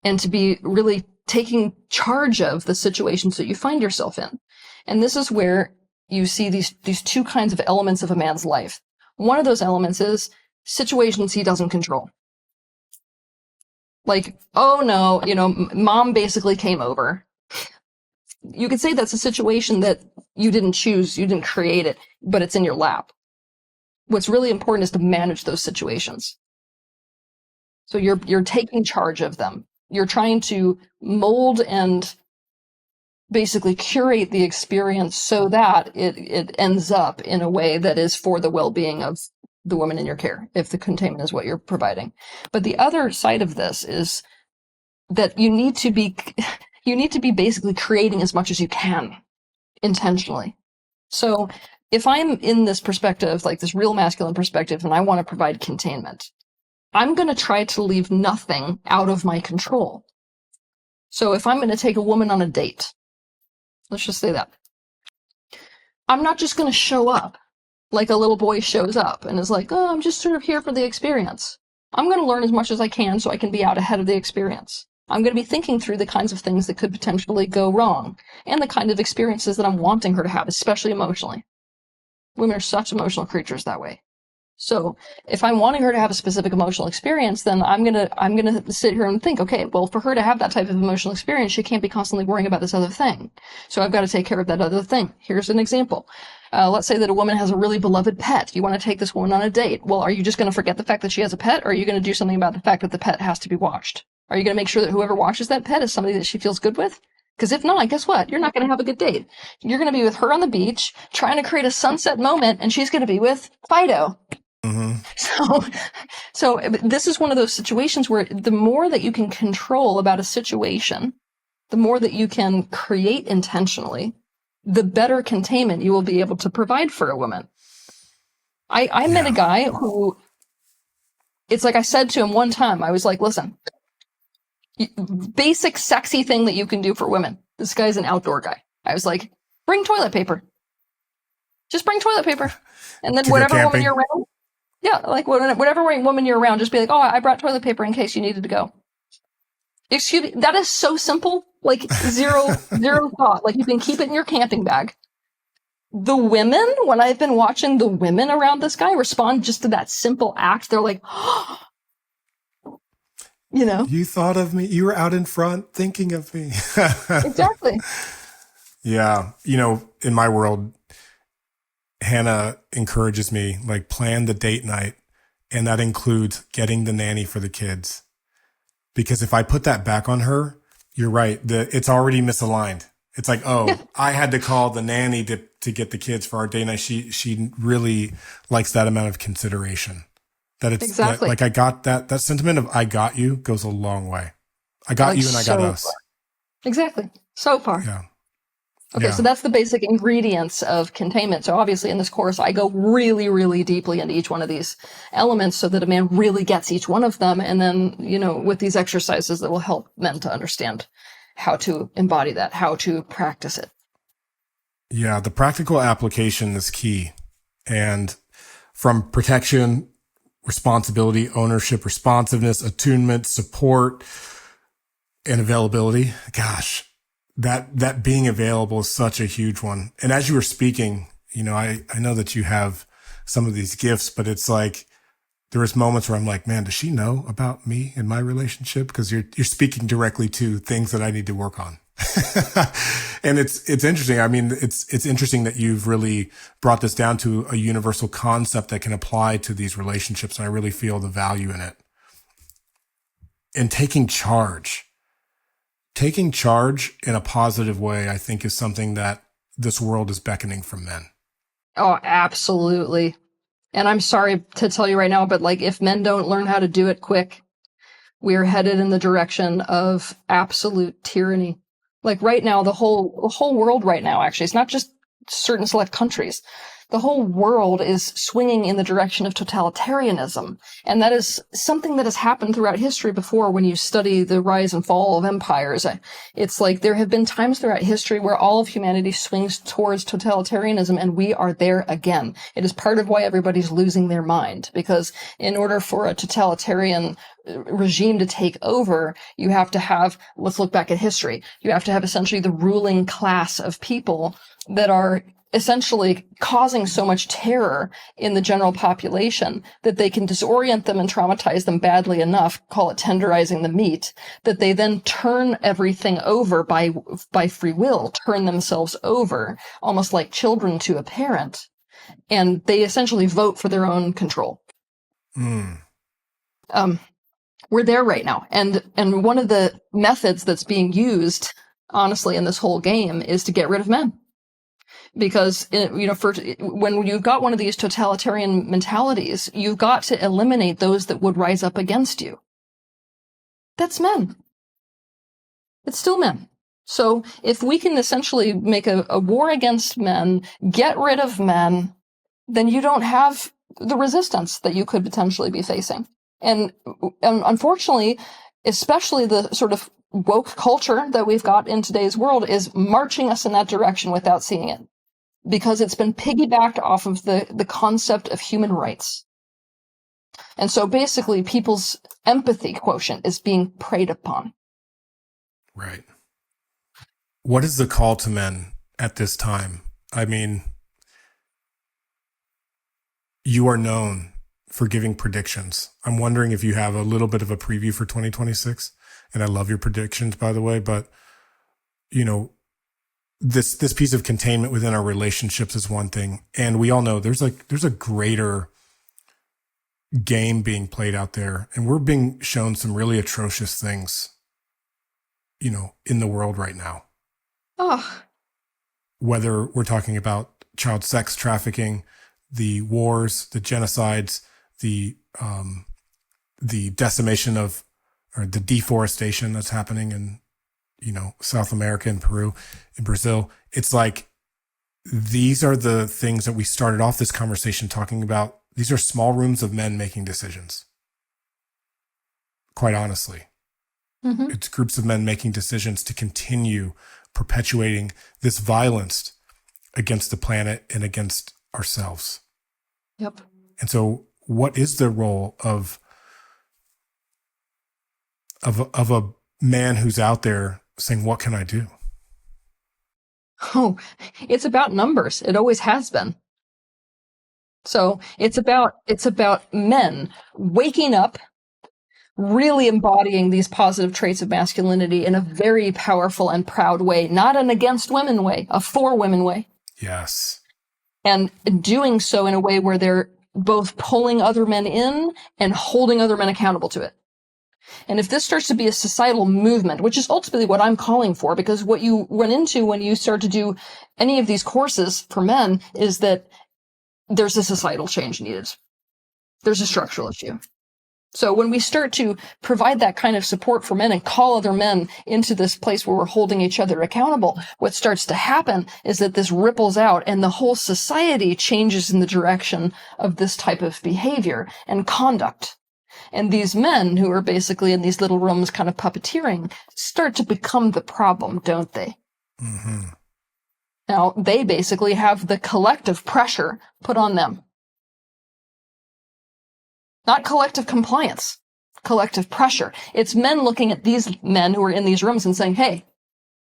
and to be really taking charge of the situations that you find yourself in. And this is where you see these 2 kinds of elements of a man's life. One of those elements is situations he doesn't control. Like, oh no, mom basically came over. You could say that's a situation that you didn't choose, you didn't create it, but it's in your lap. What's really important is to manage those situations. So you're taking charge of them. You're trying to mold and basically curate the experience so that it ends up in a way that is for the well-being of the woman in your care, if the containment is what you're providing. But the other side of this is that you need to be basically creating as much as you can intentionally. So if I'm in this perspective, like this real masculine perspective, and I want to provide containment, I'm going to try to leave nothing out of my control. So if I'm going to take a woman on a date, let's just say that, I'm not just going to show up like a little boy shows up and is like, oh, I'm just sort of here for the experience. I'm going to learn as much as I can so I can be out ahead of the experience. I'm going to be thinking through the kinds of things that could potentially go wrong and the kind of experiences that I'm wanting her to have, especially emotionally. Women are such emotional creatures that way. So if I'm wanting her to have a specific emotional experience, then I'm gonna sit here and think, okay, well, for her to have that type of emotional experience, she can't be constantly worrying about this other thing. So I've got to take care of that other thing. Here's an example. Let's say that a woman has a really beloved pet. You want to take this woman on a date. Well, are you just going to forget the fact that she has a pet, or are you going to do something about the fact that the pet has to be watched? Are you going to make sure that whoever watches that pet is somebody that she feels good with? Because if not, guess what? You're not going to have a good date. You're going to be with her on the beach, trying to create a sunset moment, and she's going to be with Fido. Mm-hmm. So this is one of those situations where the more that you can control about a situation, the more that you can create intentionally, the better containment you will be able to provide for a woman. I met a guy who, it's like I said to him one time, I was like, listen, basic sexy thing that you can do for women. This guy's an outdoor guy. I was like, bring toilet paper. Just bring toilet paper. And then whatever woman you're around, like whatever woman you're around, just be like, oh, I brought toilet paper in case you needed to go. Excuse me, that is so simple. Like zero thought. Like you can keep it in your camping bag. The women, when I've been watching the women around this guy respond just to that simple act, they're like, oh. you know?
You thought of me. You were out in front thinking of me.
Exactly.
Yeah. In my world, Hannah encourages me, like, plan the date night. And that includes getting the nanny for the kids. Because if I put that back on her, you're right. It's already misaligned. It's like, oh, I had to call the nanny to get the kids for our date night. She really likes that amount of consideration. That it's
Exactly.
like, I got that sentiment of I got you goes a long way. I got you and I got us.
Far. Exactly. So far.
Yeah.
Okay,
Yeah.
so that's the basic ingredients of containment. So obviously in this course, I go really, really deeply into each one of these elements so that a man really gets each one of them. And then, with these exercises that will help men to understand how to embody that, how to practice it.
Yeah, the practical application is key. And from protection, responsibility, ownership, responsiveness, attunement, support, and availability, gosh, that being available is such a huge one. And as you were speaking, I know that you have some of these gifts, but it's like there was moments where I'm like, man, does she know about me and my relationship? Because you're speaking directly to things that I need to work on. And it's interesting. I mean, it's interesting that you've really brought this down to a universal concept that can apply to these relationships. And I really feel the value in it. And taking charge in a positive way, I think, is something that this world is beckoning from men.
Oh, absolutely. And I'm sorry to tell you right now, but like, if men don't learn how to do it quick, we're headed in the direction of absolute tyranny. Like right now, the whole world right now, actually, it's not just certain select countries. The whole world is swinging in the direction of totalitarianism. And that is something that has happened throughout history before when you study the rise and fall of empires. It's like there have been times throughout history where all of humanity swings towards totalitarianism, and we are there again. It is part of why everybody's losing their mind, because in order for a totalitarian regime to take over, you have to have, let's look back at history, you have to have essentially the ruling class of people that are essentially causing so much terror in the general population that they can disorient them and traumatize them badly enough, call it tenderizing the meat, that they then turn everything over by free will, turn themselves over, almost like children to a parent, and they essentially vote for their own control. We're there right now. And one of the methods that's being used, honestly, in this whole game is to get rid of men. Because, when you've got one of these totalitarian mentalities, you've got to eliminate those that would rise up against you. That's men. It's still men. So if we can essentially make a war against men, get rid of men, then you don't have the resistance that you could potentially be facing. And unfortunately, especially the sort of woke culture that we've got in today's world is marching us in that direction without seeing it, because it's been piggybacked off of the concept of human rights. And so basically people's empathy quotient is being preyed upon.
Right. What is the call to men at this time? I mean, you are known for giving predictions. I'm wondering if you have a little bit of a preview for 2026. And I love your predictions, by the way, but this piece of containment within our relationships is one thing. And we all know there's a greater game being played out there. And we're being shown some really atrocious things, in the world right now.
Oh.
Whether we're talking about child sex trafficking, the wars, the genocides, the decimation or the deforestation that's happening in, South America and Peru and Brazil. It's like, these are the things that we started off this conversation talking about. These are small rooms of men making decisions. Quite honestly, It's groups of men making decisions to continue perpetuating this violence against the planet and against ourselves.
Yep.
And so what is the role of a man who's out there saying, what can I do?
Oh, it's about numbers. It always has been. So it's about men waking up, really embodying these positive traits of masculinity in a very powerful and proud way, not an against women way, a for women way.
Yes.
And doing so in a way where they're both pulling other men in and holding other men accountable to it. And if this starts to be a societal movement, which is ultimately what I'm calling for, because what you run into when you start to do any of these courses for men is that there's a societal change needed. There's a structural issue. So when we start to provide that kind of support for men and call other men into this place where we're holding each other accountable, what starts to happen is that this ripples out and the whole society changes in the direction of this type of behavior and conduct. And these men who are basically in these little rooms kind of puppeteering start to become the problem, don't they?
Mm-hmm.
Now, they basically have the collective pressure put on them. Not collective compliance, collective pressure. It's men looking at these men who are in these rooms and saying, hey,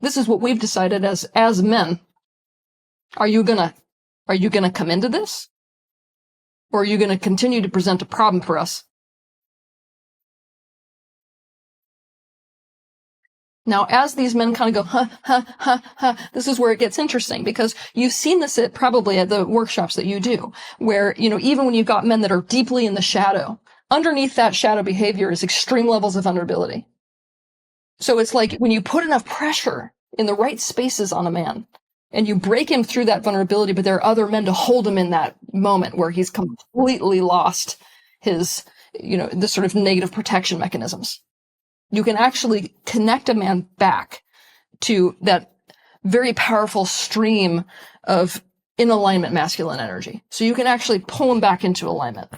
this is what we've decided as men. Are you gonna come into this? Or are you gonna continue to present a problem for us? Now, as these men kind of go, this is where it gets interesting, because you've seen this probably at the workshops that you do, where, even when you've got men that are deeply in the shadow, underneath that shadow behavior is extreme levels of vulnerability. So it's like when you put enough pressure in the right spaces on a man, and you break him through that vulnerability, but there are other men to hold him in that moment where he's completely lost his, the sort of negative protection mechanisms. You can actually connect a man back to that very powerful stream of in alignment masculine energy. So you can actually pull him back into alignment.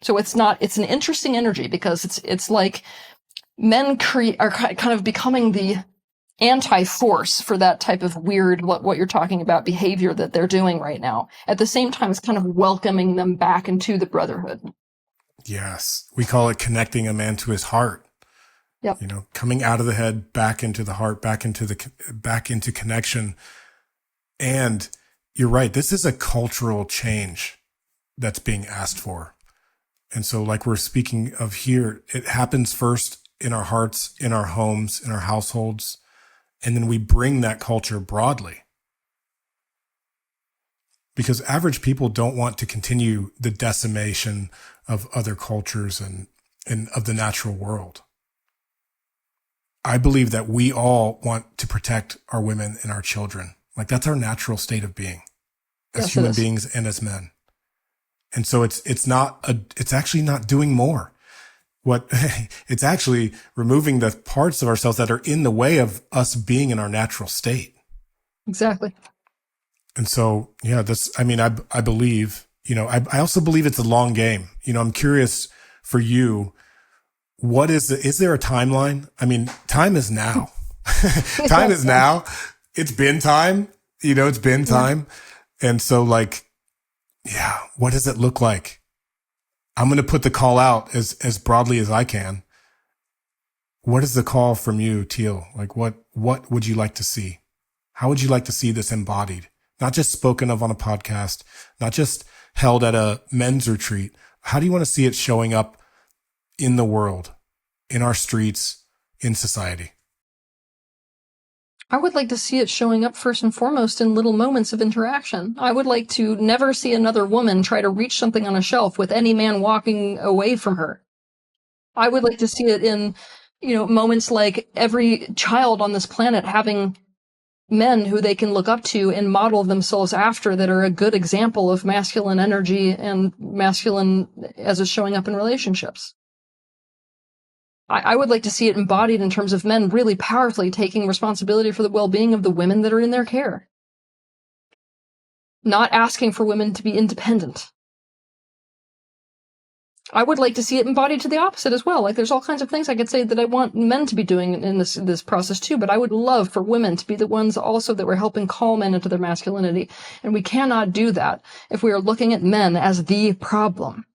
So it's an interesting energy, because it's like men are kind of becoming the anti-force for that type of weird, what you're talking about, behavior that they're doing right now. At the same time, it's kind of welcoming them back into the brotherhood.
Yes. We call it connecting a man to his heart.
Yep.
Coming out of the head, back into the heart, back into connection. And you're right. This is a cultural change that's being asked for. And so, like we're speaking of here, it happens first in our hearts, in our homes, in our households. And then we bring that culture broadly. Because average people don't want to continue the decimation of other cultures and of the natural world. I believe that we all want to protect our women and our children. Like, that's our natural state of being as human beings and as men. And so it's actually not doing more. It's actually removing the parts of ourselves that are in the way of us being in our natural state.
Exactly.
And so, yeah, I believe, I also believe it's a long game. I'm curious for you. Is there a timeline? I mean, time is now. Time is now. It's been time. It's been time. And so, what does it look like? I'm going to put the call out as broadly as I can. What is the call from you, Teal? What would you like to see? How would you like to see this embodied? Not just spoken of on a podcast, not just held at a men's retreat. How do you want to see it showing up in the world, in our streets, in society?
I would like to see it showing up first and foremost in little moments of interaction. I would like to never see another woman try to reach something on a shelf with any man walking away from her. I would like to see it in, moments like every child on this planet having men who they can look up to and model themselves after, that are a good example of masculine energy and masculine as it's showing up in relationships. I would like to see it embodied in terms of men really powerfully taking responsibility for the well-being of the women that are in their care. Not asking for women to be independent. I would like to see it embodied to the opposite as well. There's all kinds of things I could say that I want men to be doing in this process too, but I would love for women to be the ones also that were helping call men into their masculinity. And we cannot do that if we are looking at men as the problem.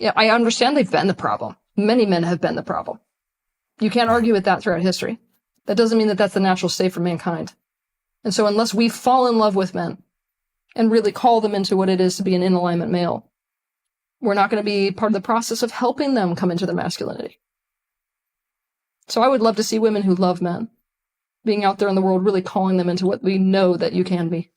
Yeah, I understand they've been the problem. Many men have been the problem. You can't argue with that throughout history. That doesn't mean that that's the natural state for mankind. And so unless we fall in love with men and really call them into what it is to be an in alignment male, We're not going to be part of the process of helping them come into their masculinity. So I would love to see women who love men being out there in the world, really calling them into what we know that you can be.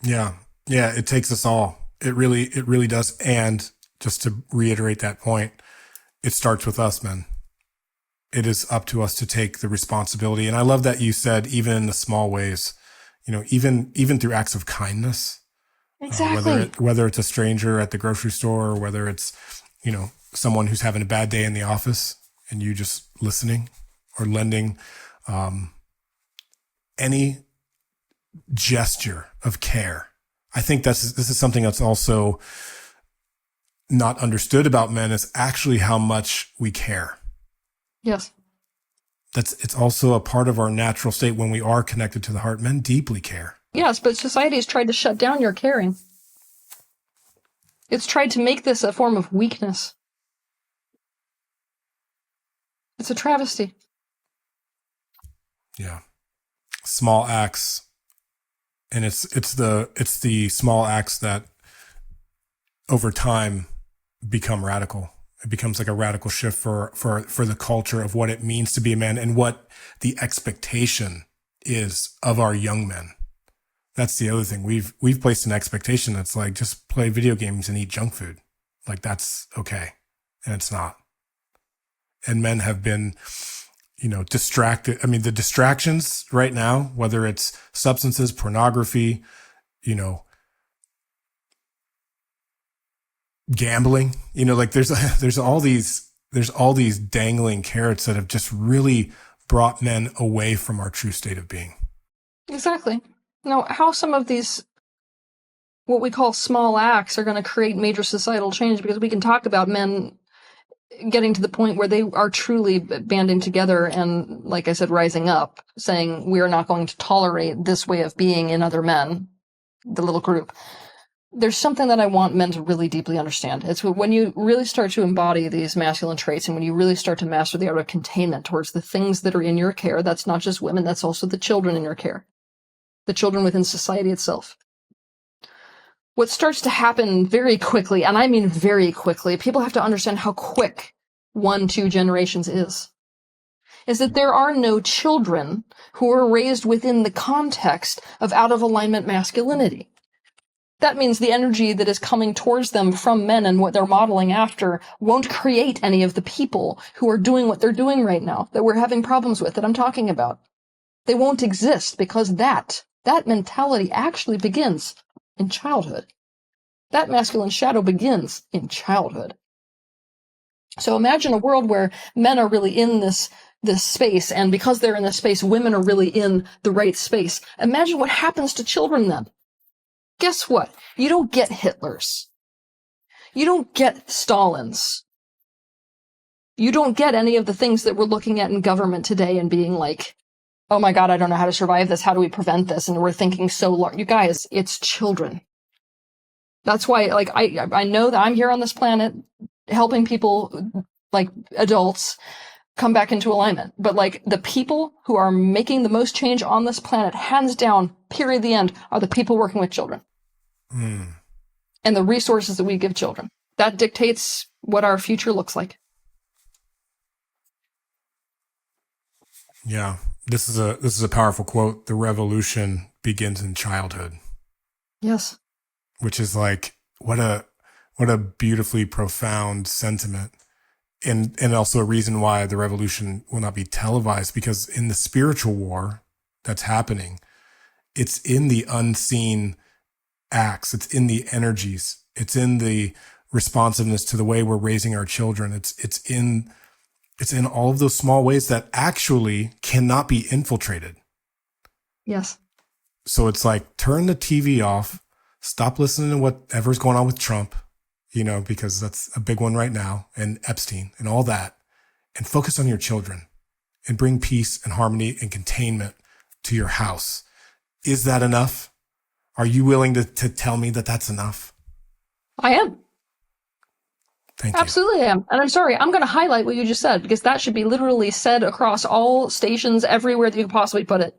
Yeah. Yeah. It takes us all. It really does. And just to reiterate that point, it starts with us, men. It is up to us to take the responsibility. And I love that you said, even in the small ways, even through acts of kindness,
Exactly.
whether it's a stranger at the grocery store, or whether it's, someone who's having a bad day in the office and you just listening or lending, any gesture of care. I think this is something that's also not understood about men, is actually how much we care.
Yes.
It's also a part of our natural state when we are connected to the heart. Men deeply care.
Yes, but society has tried to shut down your caring. It's tried to make this a form of weakness. It's a travesty.
Yeah. Small acts. And it's the small acts that over time become radical. It becomes like a radical shift for the culture of what it means to be a man and what the expectation is of our young men. That's the other thing. We've placed an expectation that's like, just play video games and eat junk food. Like, that's okay. And it's not. And men have been, distracted. I mean, the distractions right now, whether it's substances, pornography, gambling, there's all these dangling carrots that have just really brought men away from our true state of being.
Exactly. Now, how some of these, what we call small acts, are going to create major societal change, because we can talk about men getting to the point where they are truly banding together and, like I said, rising up, saying, we are not going to tolerate this way of being in other men, the little group. There's something that I want men to really deeply understand. It's when you really start to embody these masculine traits, and when you really start to master the art of containment towards the things that are in your care. That's not just women, that's also the children in your care, the children within society itself. What starts to happen very quickly, and I mean very quickly, people have to understand how quick 1-2 generations is that there are no children who are raised within the context of out-of-alignment masculinity. That means the energy that is coming towards them from men and what they're modeling after won't create any of the people who are doing what they're doing right now, that we're having problems with, that I'm talking about. They won't exist, because that mentality actually begins in childhood. That masculine shadow begins in childhood. So imagine a world where men are really in this space, and because they're in this space, women are really in the right space. Imagine what happens to children then. Guess what? You don't get Hitlers. You don't get Stalins. You don't get any of the things that we're looking at in government today and being like, oh my God, I don't know how to survive this. How do we prevent this? And we're thinking so large. You guys, it's children. That's why, I know that I'm here on this planet helping people, like adults, come back into alignment. But the people who are making the most change on this planet, hands down, period, the end, are the people working with children. And the resources that we give children. That dictates what our future looks like.
Yeah. This is a powerful quote. The revolution begins in childhood.
Yes.
Which is like, what a beautifully profound sentiment. And also a reason why the revolution will not be televised, because in the spiritual war that's happening, it's in the unseen acts. It's in the energies. It's in the responsiveness to the way we're raising our children. It's in all of those small ways that actually cannot be infiltrated.
Yes.
So it's like, turn the TV off, stop listening to whatever's going on with Trump, because that's a big one right now, and Epstein and all that, and focus on your children and bring peace and harmony and containment to your house. Is that enough? Are you willing to tell me that that's enough?
I am.
Thank you.
Absolutely am. And I'm sorry, I'm going to highlight what you just said, because that should be literally said across all stations, everywhere that you could possibly put it.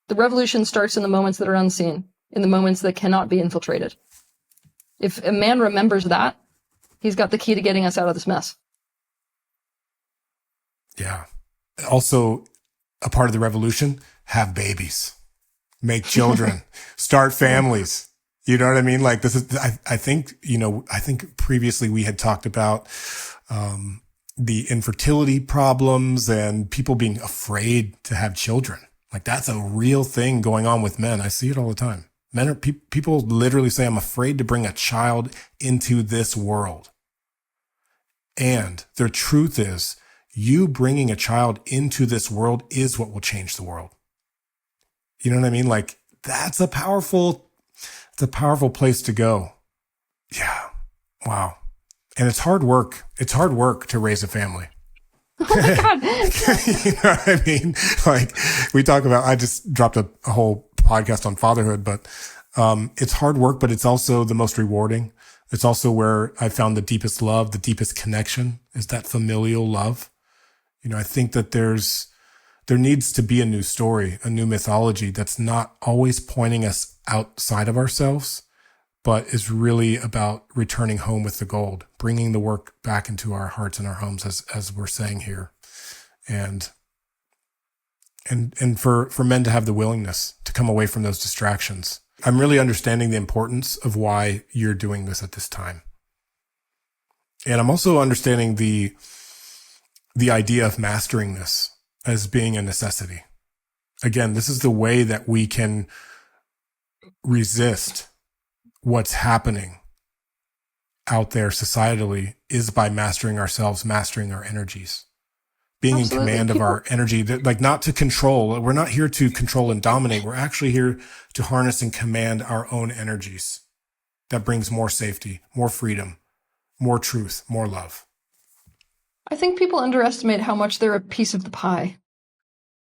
The revolution starts in the moments that are unseen. in the moments that cannot be infiltrated. If a man remembers that, he's got the key to getting us out of this mess.
Yeah. Also, a part of the revolution, have babies, make children, start families. You know what I mean? Like this is, I think previously we had talked about, the infertility problems and people being afraid to have children. Like that's a real thing going on with men. I see it all the time. People literally say, I'm afraid to bring a child into this world. And the truth is, you bringing a child into this world is what will change the world. You know what I mean? Like it's a powerful place to go. Yeah. Wow. And it's hard work. It's hard work to raise a family.
Oh my God.
You know what I mean? Like we talk about, I just dropped a whole podcast on fatherhood, but it's hard work, but it's also the most rewarding. It's also where I found the deepest love, the deepest connection is that familial love. You know, I think that there needs to be a new story, a new mythology that's not always pointing us outside of ourselves, but is really about returning home with the gold, bringing the work back into our hearts and our homes, as we're saying here. And for men to have the willingness to come away from those distractions. I'm really understanding the importance of why you're doing this at this time. And I'm also understanding the idea of mastering this as being a necessity. Again, this is the way that we can resist what's happening out there societally is by mastering ourselves, mastering our energies, being
Absolutely.
in command of our energy, like not to control. We're not here to control and dominate. We're actually here to harness and command our own energies. That brings more safety, more freedom, more truth, more love.
I think people underestimate how much they're a piece of the pie.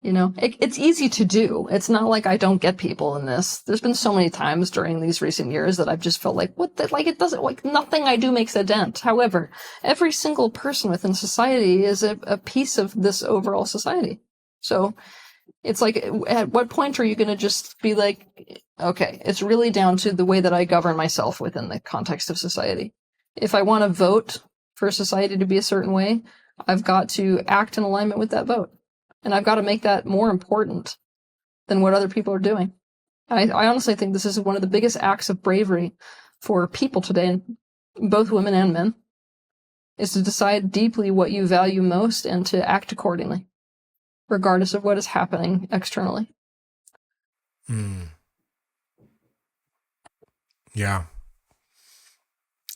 You know, it's easy to do. It's not like I don't get people in this. There's been so many times during these recent years that I've just felt like, it doesn't, like nothing I do makes a dent. However, every single person within society is a piece of this overall society. So it's like, at what point are you going to just be like, okay, it's really down to the way that I govern myself within the context of society. If I want to vote for society to be a certain way, I've got to act in alignment with that vote. And I've got to make that more important than what other people are doing. I honestly think this is one of the biggest acts of bravery for people today, both women and men, is to decide deeply what you value most and to act accordingly, regardless of what is happening externally.
Yeah.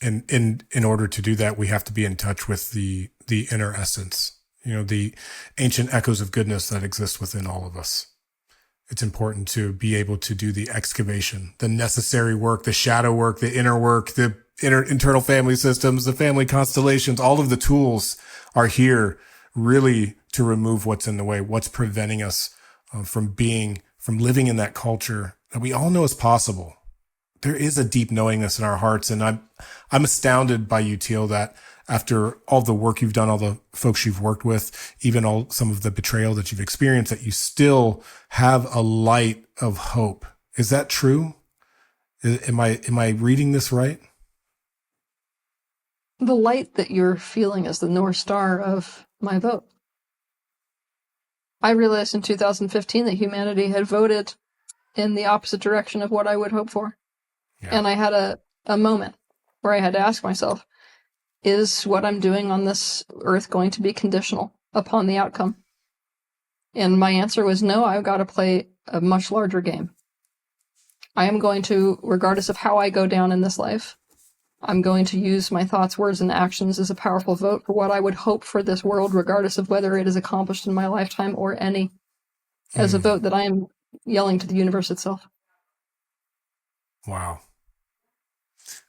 And in order to do that, we have to be in touch with the inner essence. You know, the ancient echoes of goodness that exist within all of us. It's important to be able to do the excavation, the necessary work, the shadow work, the inner work, the internal family systems, the family constellations. All of the tools are here really to remove what's in the way, what's preventing us from living in that culture that we all know is possible. There is a deep knowingness in our hearts. And I'm astounded by you, Teal, that after all the work you've done, all the folks you've worked with, even some of the betrayal that you've experienced, that you still have a light of hope. Is that true? Am I reading this right?
The light that you're feeling is the North Star of my vote. I realized in 2015 that humanity had voted in the opposite direction of what I would hope for. Yeah. And I had a moment where I had to ask myself, is what I'm doing on this earth going to be conditional upon the outcome? And my answer was no, I've got to play a much larger game. I am going to, regardless of how I go down in this life, I'm going to use my thoughts, words, and actions as a powerful vote for what I would hope for this world, regardless of whether it is accomplished in my lifetime or any, as a vote that I am yelling to the universe itself.
Wow.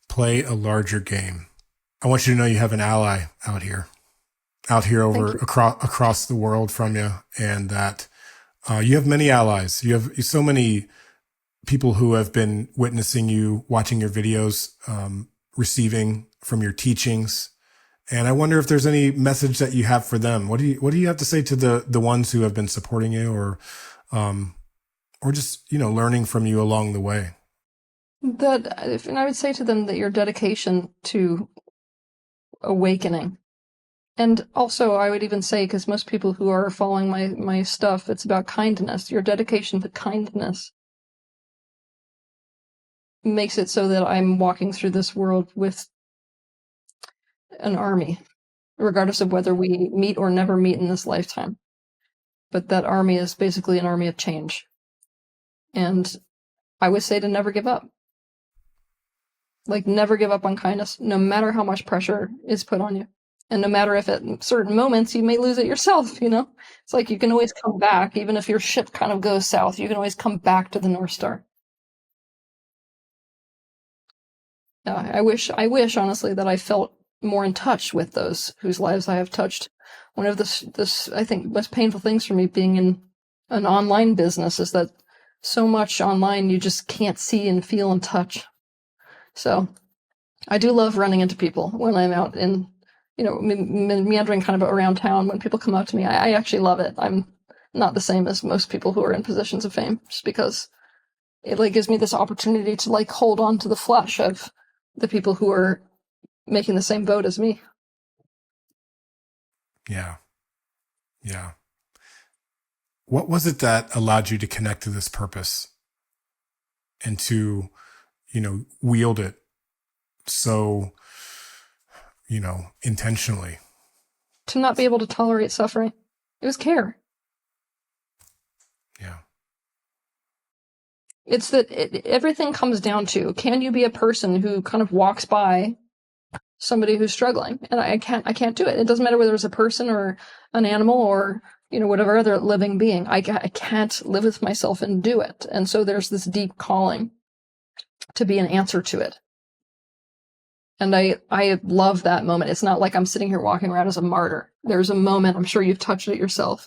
Play a larger game. I want you to know you have an ally out here across the world from you, and that you have many allies. You have so many people who have been witnessing you, watching your videos, receiving from your teachings. And I wonder if there's any message that you have for them. What do you have to say to the ones who have been supporting you or just, learning from you along the way?
And I would say to them that your dedication to awakening, and also I would even say, because most people who are following my stuff, it's about kindness. Your dedication to kindness makes it so that I'm walking through this world with an army, regardless of whether we meet or never meet in this lifetime. But that army is basically an army of change. And I would say to never give up. Like, never give up on kindness, no matter how much pressure is put on you. And no matter if at certain moments you may lose it yourself, you know? It's like you can always come back, even if your ship kind of goes south, you can always come back to the North Star. I wish honestly that I felt more in touch with those whose lives I have touched. One of the I think most painful things for me being in an online business is that so much online you just can't see and feel and touch. So I do love running into people when I'm out in, meandering kind of around town. When people come up to me, I actually love it. I'm not the same as most people who are in positions of fame, just because it like gives me this opportunity to like hold on to the flesh of the people who are making the same boat as me.
Yeah. Yeah. What was it that allowed you to connect to this purpose and to, wield it so, intentionally?
To not be able to tolerate suffering. It was care.
Yeah.
It's that everything comes down to, can you be a person who kind of walks by somebody who's struggling? And I can't do it. It doesn't matter whether it's a person or an animal or, whatever other living being. I can't live with myself and do it. And so there's this deep calling to be an answer to it. And I love that moment. It's not like I'm sitting here walking around as a martyr. There's a moment, I'm sure you've touched it yourself,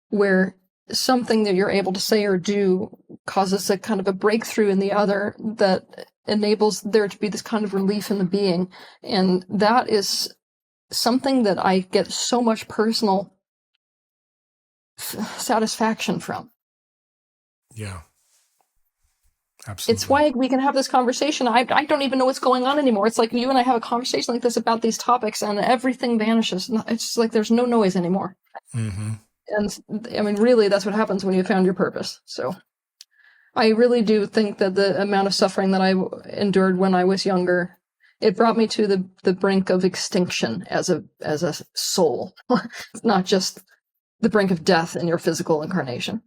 where something that you're able to say or do causes a kind of a breakthrough in the other that enables there to be this kind of relief in the being. And that is something that I get so much personal satisfaction from.
Yeah. Absolutely.
It's why we can have this conversation. I don't even know what's going on anymore. It's like you and I have a conversation like this about these topics and everything vanishes. It's just like there's no noise anymore.
Mm-hmm.
And I mean, really, that's what happens when you found your purpose. So I really do think that the amount of suffering that I endured when I was younger, it brought me to the brink of extinction as a soul. It's not just the brink of death in your physical incarnation.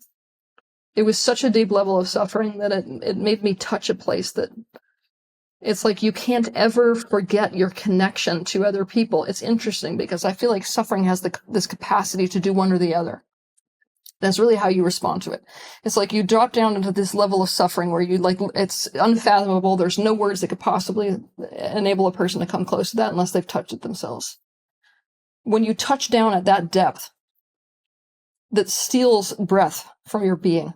It was such a deep level of suffering that it made me touch a place that it's like you can't ever forget your connection to other people. It's interesting because I feel like suffering has this capacity to do one or the other. That's really how you respond to it. It's like you drop down into this level of suffering where it's unfathomable. There's no words that could possibly enable a person to come close to that unless they've touched it themselves. When you touch down at that depth that steals breath from your being,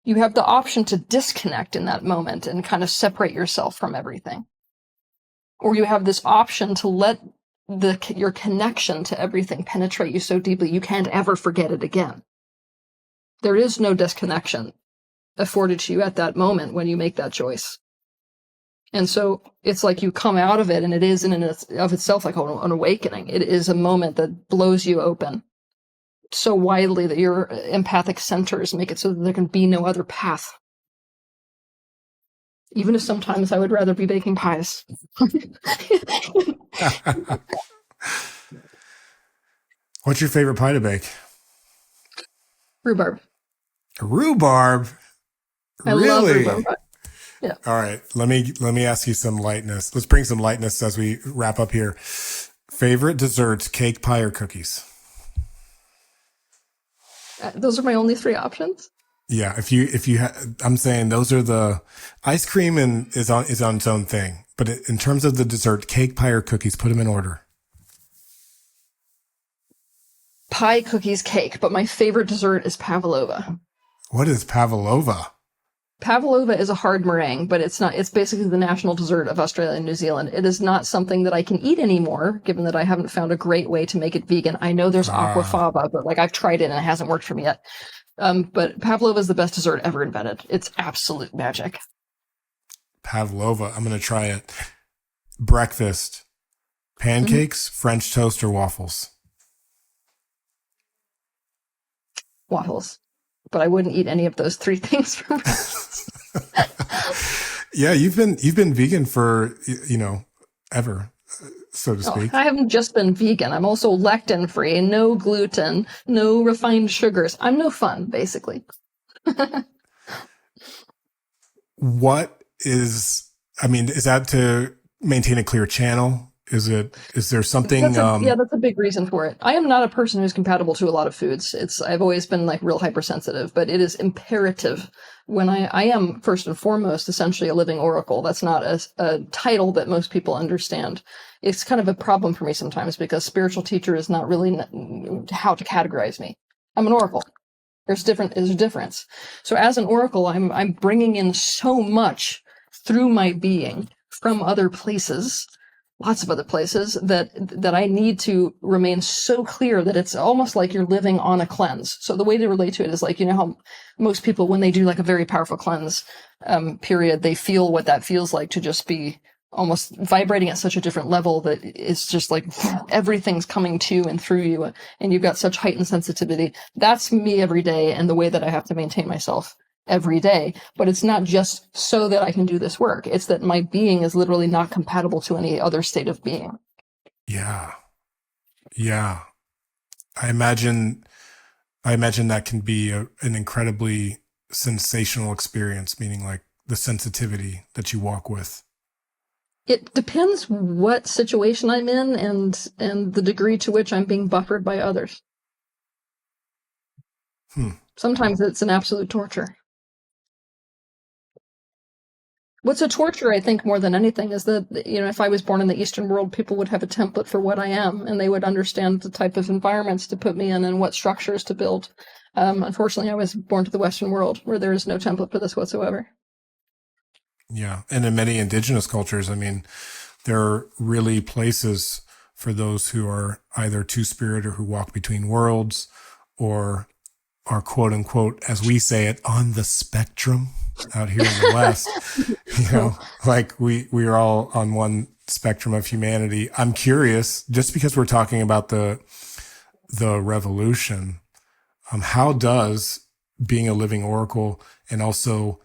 you have the option to disconnect in that moment and kind of separate yourself from everything. Or you have this option to let your connection to everything penetrate you so deeply you can't ever forget it again. There is no disconnection afforded to you at that moment when you make that choice. And so it's like you come out of it, and it is in and of itself like an awakening. It is a moment that blows you open so widely that your empathic centers make it so that there can be no other path. Even if sometimes I would rather be baking pies.
What's your favorite pie to bake?
Rhubarb.
Rhubarb?
I
Really?
love rhubarb pie. Yeah.
All right. Let me ask you some lightness. Let's bring some lightness as we wrap up here. Favorite desserts, cake, pie, or cookies?
Those are my only three options.
Yeah, I'm saying those are the ice cream and is on its own thing. But in terms of the dessert, cake, pie, or cookies, put them in order.
Pie, cookies, cake. But my favorite dessert is pavlova.
What is pavlova?
Pavlova is a hard meringue, but it's not. It's basically the national dessert of Australia and New Zealand. It is not something that I can eat anymore, given that I haven't found a great way to make it vegan. I know there's aquafaba, but I've tried it and it hasn't worked for me yet. But pavlova is the best dessert ever invented. It's absolute magic.
Pavlova. I'm going to try it. Breakfast, pancakes, French toast, or waffles?
Waffles. But I wouldn't eat any of those three things for breakfast.
Yeah, you've been vegan for, ever, so to speak.
I haven't just been vegan. I'm also lectin free, no gluten, no refined sugars. I'm no fun, basically. Is that to maintain a clear channel? Is there something? That's a big reason for it. I am not a person who's compatible to a lot of foods. I've always been like real hypersensitive, but it is imperative when I am first and foremost essentially a living oracle. That's not a title that most people understand. It's kind of a problem for me sometimes because spiritual teacher is not really how to categorize me. I'm an oracle. There's a difference. So as an oracle, I'm bringing in so much through my being from other places, lots of other places, that I need to remain so clear that it's almost like you're living on a cleanse. So the way to relate to it is like, how most people, when they do like a very powerful cleanse period, they feel what that feels like to just be almost vibrating at such a different level that it's just like everything's coming to and through you, and you've got such heightened sensitivity. That's me every day, and the way that I have to maintain myself every day. But it's not just so that I can do this work. It's that my being is literally not compatible to any other state of being.
Yeah. I imagine that can be an incredibly sensational experience, meaning like the sensitivity that you walk with.
It depends what situation I'm in and the degree to which I'm being buffered by others. Sometimes it's an absolute torture. What's a torture, I think, more than anything, is that, if I was born in the Eastern world, people would have a template for what I am, and they would understand the type of environments to put me in and what structures to build. Unfortunately, I was born to the Western world, where there is no template for this whatsoever.
Yeah. And in many indigenous cultures, there are really places for those who are either two-spirit or who walk between worlds or are, quote unquote, as we say it, on the spectrum out here in the West. Like we are all on one spectrum of humanity. I'm curious, just because we're talking about the revolution, how does being a living oracle and also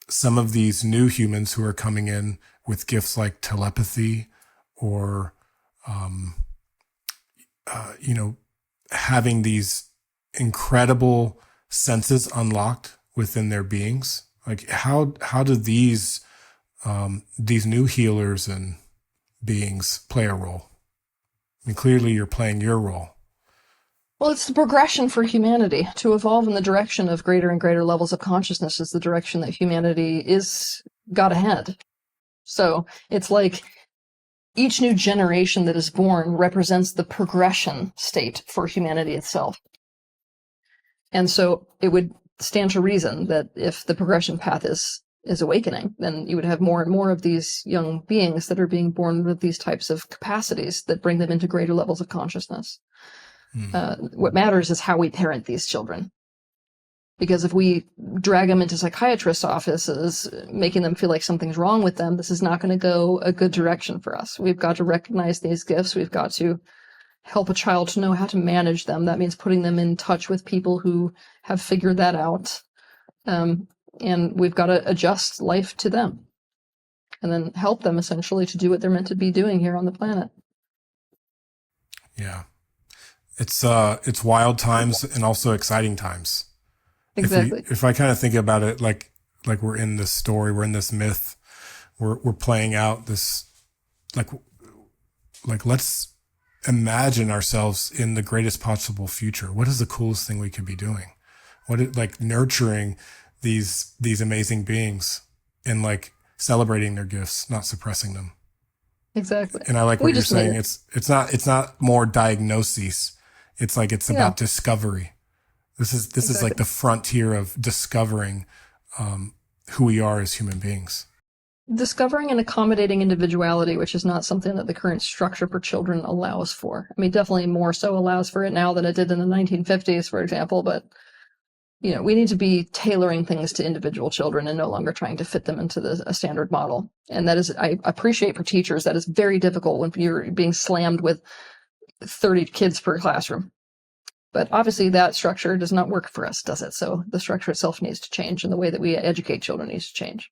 some of these new humans who are coming in with gifts like telepathy or, having these incredible senses unlocked within their beings, like how do these new healers and beings play a role? Clearly you're playing your role.
Well, it's the progression for humanity. To evolve in the direction of greater and greater levels of consciousness is the direction that humanity got ahead. So it's like each new generation that is born represents the progression state for humanity itself. And so it would stand to reason that if the progression path is awakening, then you would have more and more of these young beings that are being born with these types of capacities that bring them into greater levels of consciousness. What matters is how we parent these children. Because if we drag them into psychiatrists' offices, making them feel like something's wrong with them, this is not going to go a good direction for us. We've got to recognize these gifts. We've got to help a child to know how to manage them. That means putting them in touch with people who have figured that out. And we've got to adjust life to them and then help them essentially to do what they're meant to be doing here on the planet.
Yeah. It's wild times and also exciting times.
Exactly.
If I kind of think about it, like we're in this story, we're in this myth, we're playing out this, like let's imagine ourselves in the greatest possible future. What is the coolest thing we could be doing? Nurturing these amazing beings and like celebrating their gifts, not suppressing them.
Exactly.
And I like what you're saying. It's not more diagnoses. It's like, it's about discovery. This is like the frontier of discovering who we are as human beings.
Discovering and accommodating individuality, which is not something that the current structure for children allows for. Definitely more so allows for it now than it did in the 1950s, for example, but we need to be tailoring things to individual children and no longer trying to fit them into a standard model. And that is, I appreciate for teachers, that is very difficult when you're being slammed with 30 kids per classroom. But obviously that structure does not work for us, does it? So the structure itself needs to change, and the way that we educate children needs to change.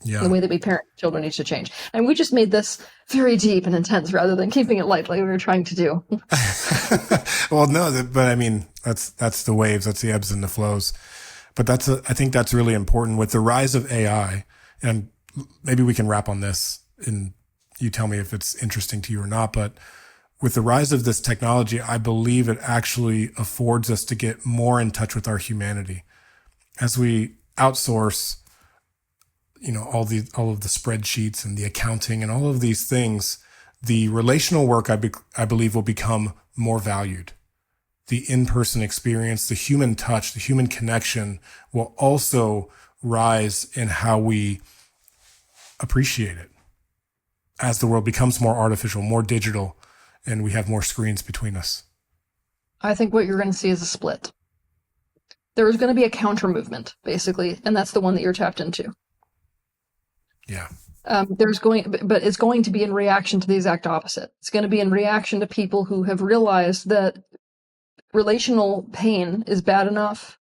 Yeah.
The way that we parent children needs to change. And we just made this very deep and intense rather than keeping it light like we were trying to do.
Well, no, but I mean, that's the waves, that's the ebbs and the flows. But I think that's really important with the rise of AI. And maybe we can wrap on this and you tell me if it's interesting to you or not. But with the rise of this technology, I believe it actually affords us to get more in touch with our humanity as we outsource, all of the spreadsheets and the accounting and all of these things. The relational work, I believe, will become more valued. The in-person experience, the human touch, the human connection will also rise in how we appreciate it as the world becomes more artificial, more digital, and we have more screens between us.
I think what you're going to see is a split. There is going to be a counter movement, basically, and that's the one that you're tapped into.
Yeah.
But it's going to be in reaction to the exact opposite. It's going to be in reaction to people who have realized that relational pain is bad enough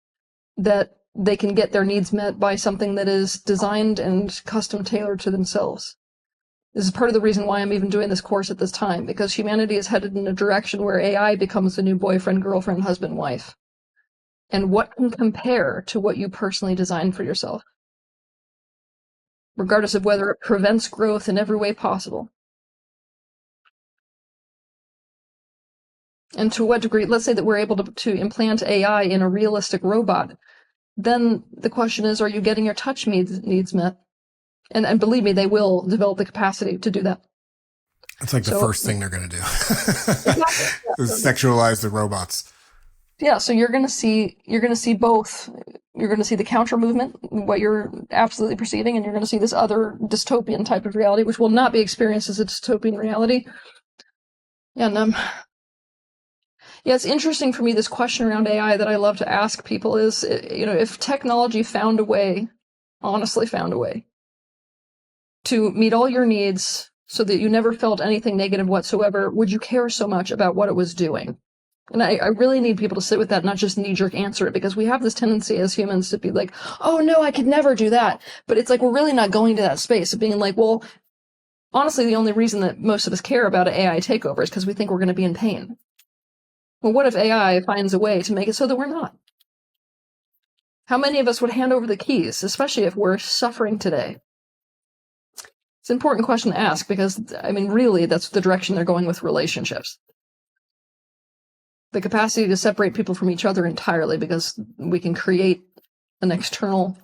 that they can get their needs met by something that is designed and custom tailored to themselves. This is part of the reason why I'm even doing this course at this time, because humanity is headed in a direction where AI becomes the new boyfriend, girlfriend, husband, wife. And what can compare to what you personally designed for yourself? Regardless of whether it prevents growth in every way possible. And to what degree, let's say that we're able to implant AI in a realistic robot, then the question is, are you getting your touch needs met? And believe me, they will develop the capacity to do that.
It's like the first thing they're going to do. Exactly. Sexualize the robots.
Yeah, so you're going to see both. You're going to see the counter movement, what you're absolutely perceiving, and you're going to see this other dystopian type of reality, which will not be experienced as a dystopian reality. And it's interesting for me, this question around AI that I love to ask people is, if technology found a way, honestly found a way, to meet all your needs so that you never felt anything negative whatsoever, would you care so much about what it was doing? And I really need people to sit with that, not just knee-jerk answer it, because we have this tendency as humans to be like, oh no, I could never do that. But it's like, we're really not going to that space of being like, well, honestly, the only reason that most of us care about an AI takeover is because we think we're going to be in pain. Well, what if AI finds a way to make it so that we're not? How many of us would hand over the keys, especially if we're suffering today? It's an important question to ask because, really, that's the direction they're going with relationships. The capacity to separate people from each other entirely because we can create an external,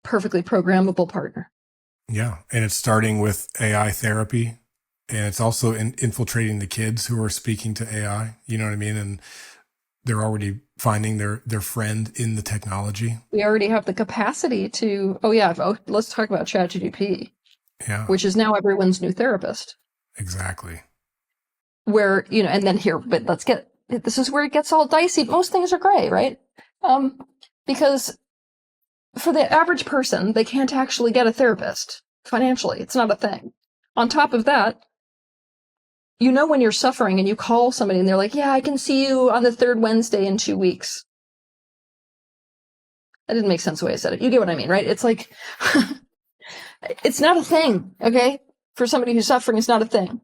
perfectly programmable partner.
Yeah, and it's starting with AI therapy, and it's also infiltrating the kids who are speaking to AI, you know what I mean? And they're already finding their friend in the technology.
We already have the capacity to, let's talk about ChatGPT.
Yeah.
Which is now everyone's new therapist.
Exactly.
Where, and then here, but this is where it gets all dicey. Most things are gray, right? Because for the average person, they can't actually get a therapist financially. It's not a thing. On top of that, when you're suffering and you call somebody and they're like, yeah, I can see you on the third Wednesday in 2 weeks. That didn't make sense the way I said it. You get what I mean, right? It's like, it's not a thing, okay? For somebody who's suffering, it's not a thing.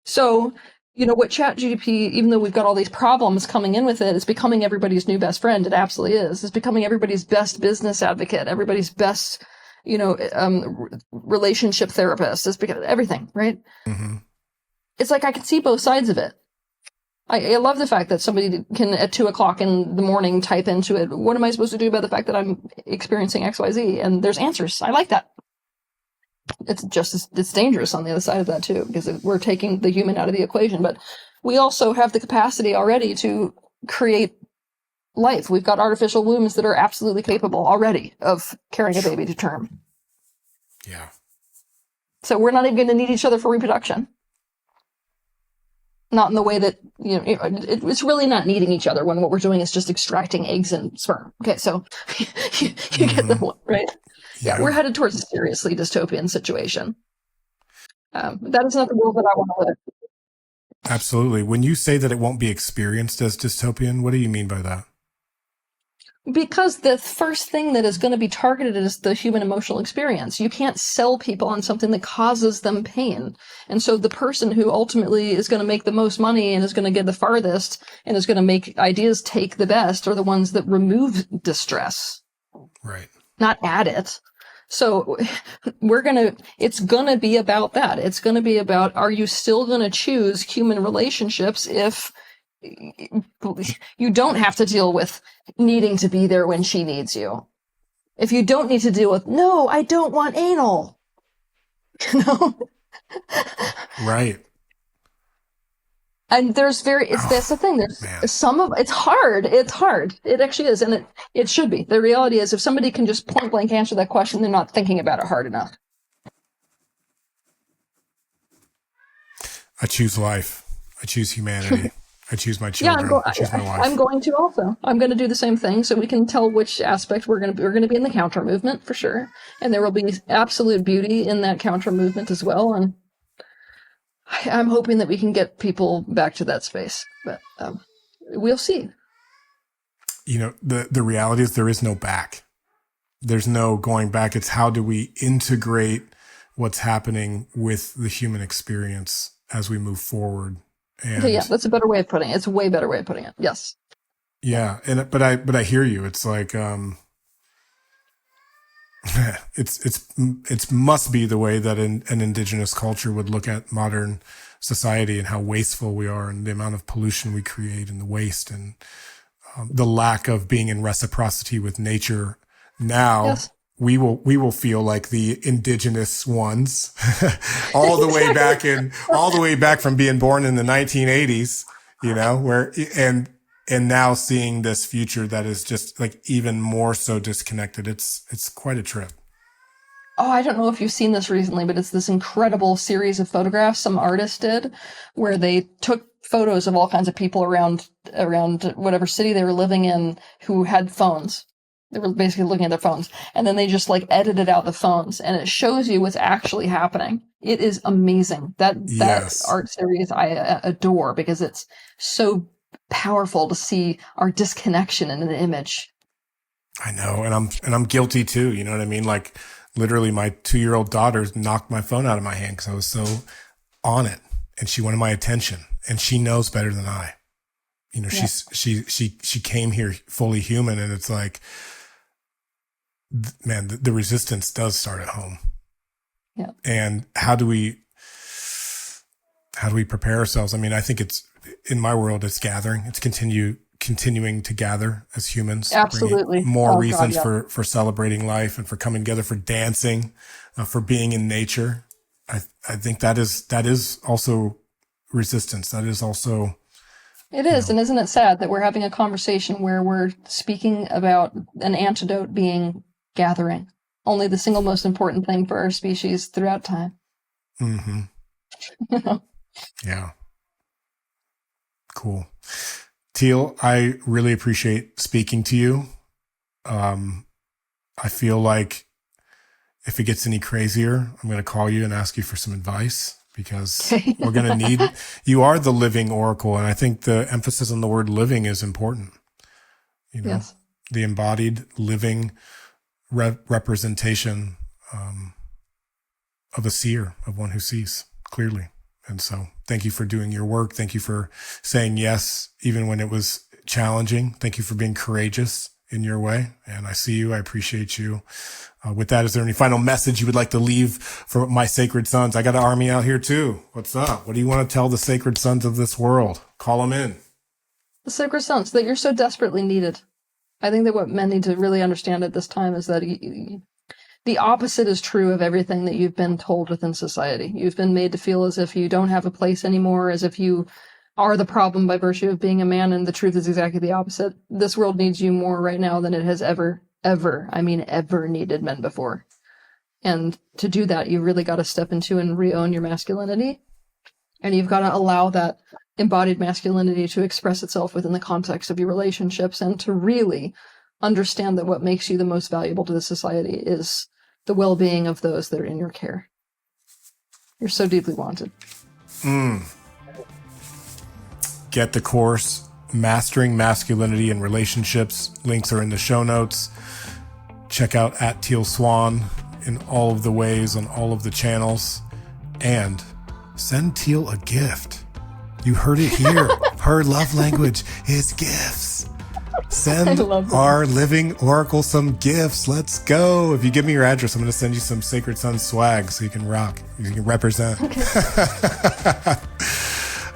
So, what ChatGPT, even though we've got all these problems coming in with it, is becoming everybody's new best friend. It absolutely is. It's becoming everybody's best business advocate, everybody's best, relationship therapist. It's becoming everything, right? Mm-hmm. It's like I can see both sides of it. I love the fact that somebody can, at 2:00 in the morning, type into it, what am I supposed to do about the fact that I'm experiencing XYZ? And there's answers. I like that. It's dangerous on the other side of that too, because we're taking the human out of the equation. But we also have the capacity already to create life. We've got artificial wombs that are absolutely capable already of carrying a baby to term.
Yeah.
So we're not even going to need each other for reproduction. Not in the way that, it's really not needing each other when what we're doing is just extracting eggs and sperm. Okay, so you get the point, right? Yeah, we're headed towards a seriously dystopian situation. That is not the world that I want to live.
Absolutely. When you say that it won't be experienced as dystopian, what do you mean by that?
Because the first thing that is going to be targeted is the human emotional experience. You can't sell people on something that causes them pain. And so the person who ultimately is going to make the most money and is going to get the farthest and is going to make ideas take the best are the ones that remove distress.
Right.
Not add it. So it's going to be about that. It's going to be about, are you still going to choose human relationships if you don't have to deal with needing to be there when she needs you? If you don't need to deal with, no, I don't want anal.
Right.
And that's the thing. There's some of it's hard. It's hard. It actually is. And it should be. The reality is if somebody can just point blank answer that question, they're not thinking about it hard enough.
I choose life. I choose humanity. I choose my children. I choose my wife.
I'm going to also. I'm going to do the same thing, so we can tell which aspect we're going to be in the counter movement for sure, and there will be absolute beauty in that counter movement as well. And I'm hoping that we can get people back to that space, but we'll see.
The reality is there is no back. There's no going back. It's how do we integrate what's happening with the human experience as we move forward. And
yeah, that's a better way of putting it. It's a way better way of putting it. Yes.
Yeah. But I hear you. It's like, it's must be the way that an indigenous culture would look at modern society and how wasteful we are and the amount of pollution we create and the waste and the lack of being in reciprocity with nature. Now, yes. We will feel like the indigenous ones all the way back from being born in the 1980s, and now seeing this future that is just like even more so disconnected. It's quite a trip.
Oh, I don't know if you've seen this recently, but it's this incredible series of photographs some artists did where they took photos of all kinds of people around whatever city they were living in who had phones. They were basically looking at their phones, and then they just like edited out the phones, and it shows you what's actually happening. It is amazing. That art series I adore because it's so powerful to see our disconnection in an image.
I know, and I'm guilty too. You know what I mean? Like literally, my 2-year-old daughter knocked my phone out of my hand because I was so on it, and she wanted my attention, and she knows better than I. She came here fully human, and it's like, man, the resistance does start at home. Yeah. And how do we prepare ourselves? I mean, I think it's in my world, it's gathering. It's continuing to gather as humans.
Absolutely.
More reasons for celebrating life and for coming together, for dancing, for being in nature. I think that is also resistance. That is also.
It is. And isn't it sad that we're having a conversation where we're speaking about an antidote being gathering, only the single most important thing for our species throughout time.
Mm-hmm. Yeah. Cool. Teal, I really appreciate speaking to you. I feel like if it gets any crazier, I'm going to call you and ask you for some advice because we're going to need, you are the living oracle. And I think the emphasis on the word living is important. Yes. The embodied living representation of a seer, of one who sees clearly. And so thank you for doing your work. Thank you for saying yes, even when it was challenging. Thank you for being courageous in your way. And I see you. I appreciate you. With that, is there any final message you would like to leave for my sacred sons? I got an army out here too. What's up? What do you want to tell the sacred sons of this world? Call them in.
The sacred sons, that you're so desperately needed. I think that what men need to really understand at this time is that the opposite is true of everything that you've been told within society. You've been made to feel as if you don't have a place anymore, as if you are the problem by virtue of being a man, and the truth is exactly the opposite. This world needs you more right now than it has ever needed men before. And to do that, you really got to step into and re-own your masculinity. And you've got to allow that embodied masculinity to express itself within the context of your relationships, and to really understand that what makes you the most valuable to the society is the well-being of those that are in your care. You're so deeply wanted.
Get the course, Mastering Masculinity in Relationships. Links are in the show notes. Check out at Teal Swan in all of the ways on all of the channels. And send Teal a gift. You heard it here. Her love language is gifts. Send our living oracle some gifts. Let's go. If you give me your address, I'm going to send you some Sacred Sons swag so you can rock. You can represent. Okay.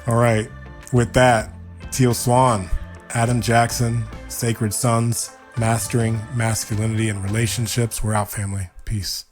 All right. With that, Teal Swan, Adam Jackson, Sacred Sons, Mastering Masculinity in Relationships. We're out, family. Peace.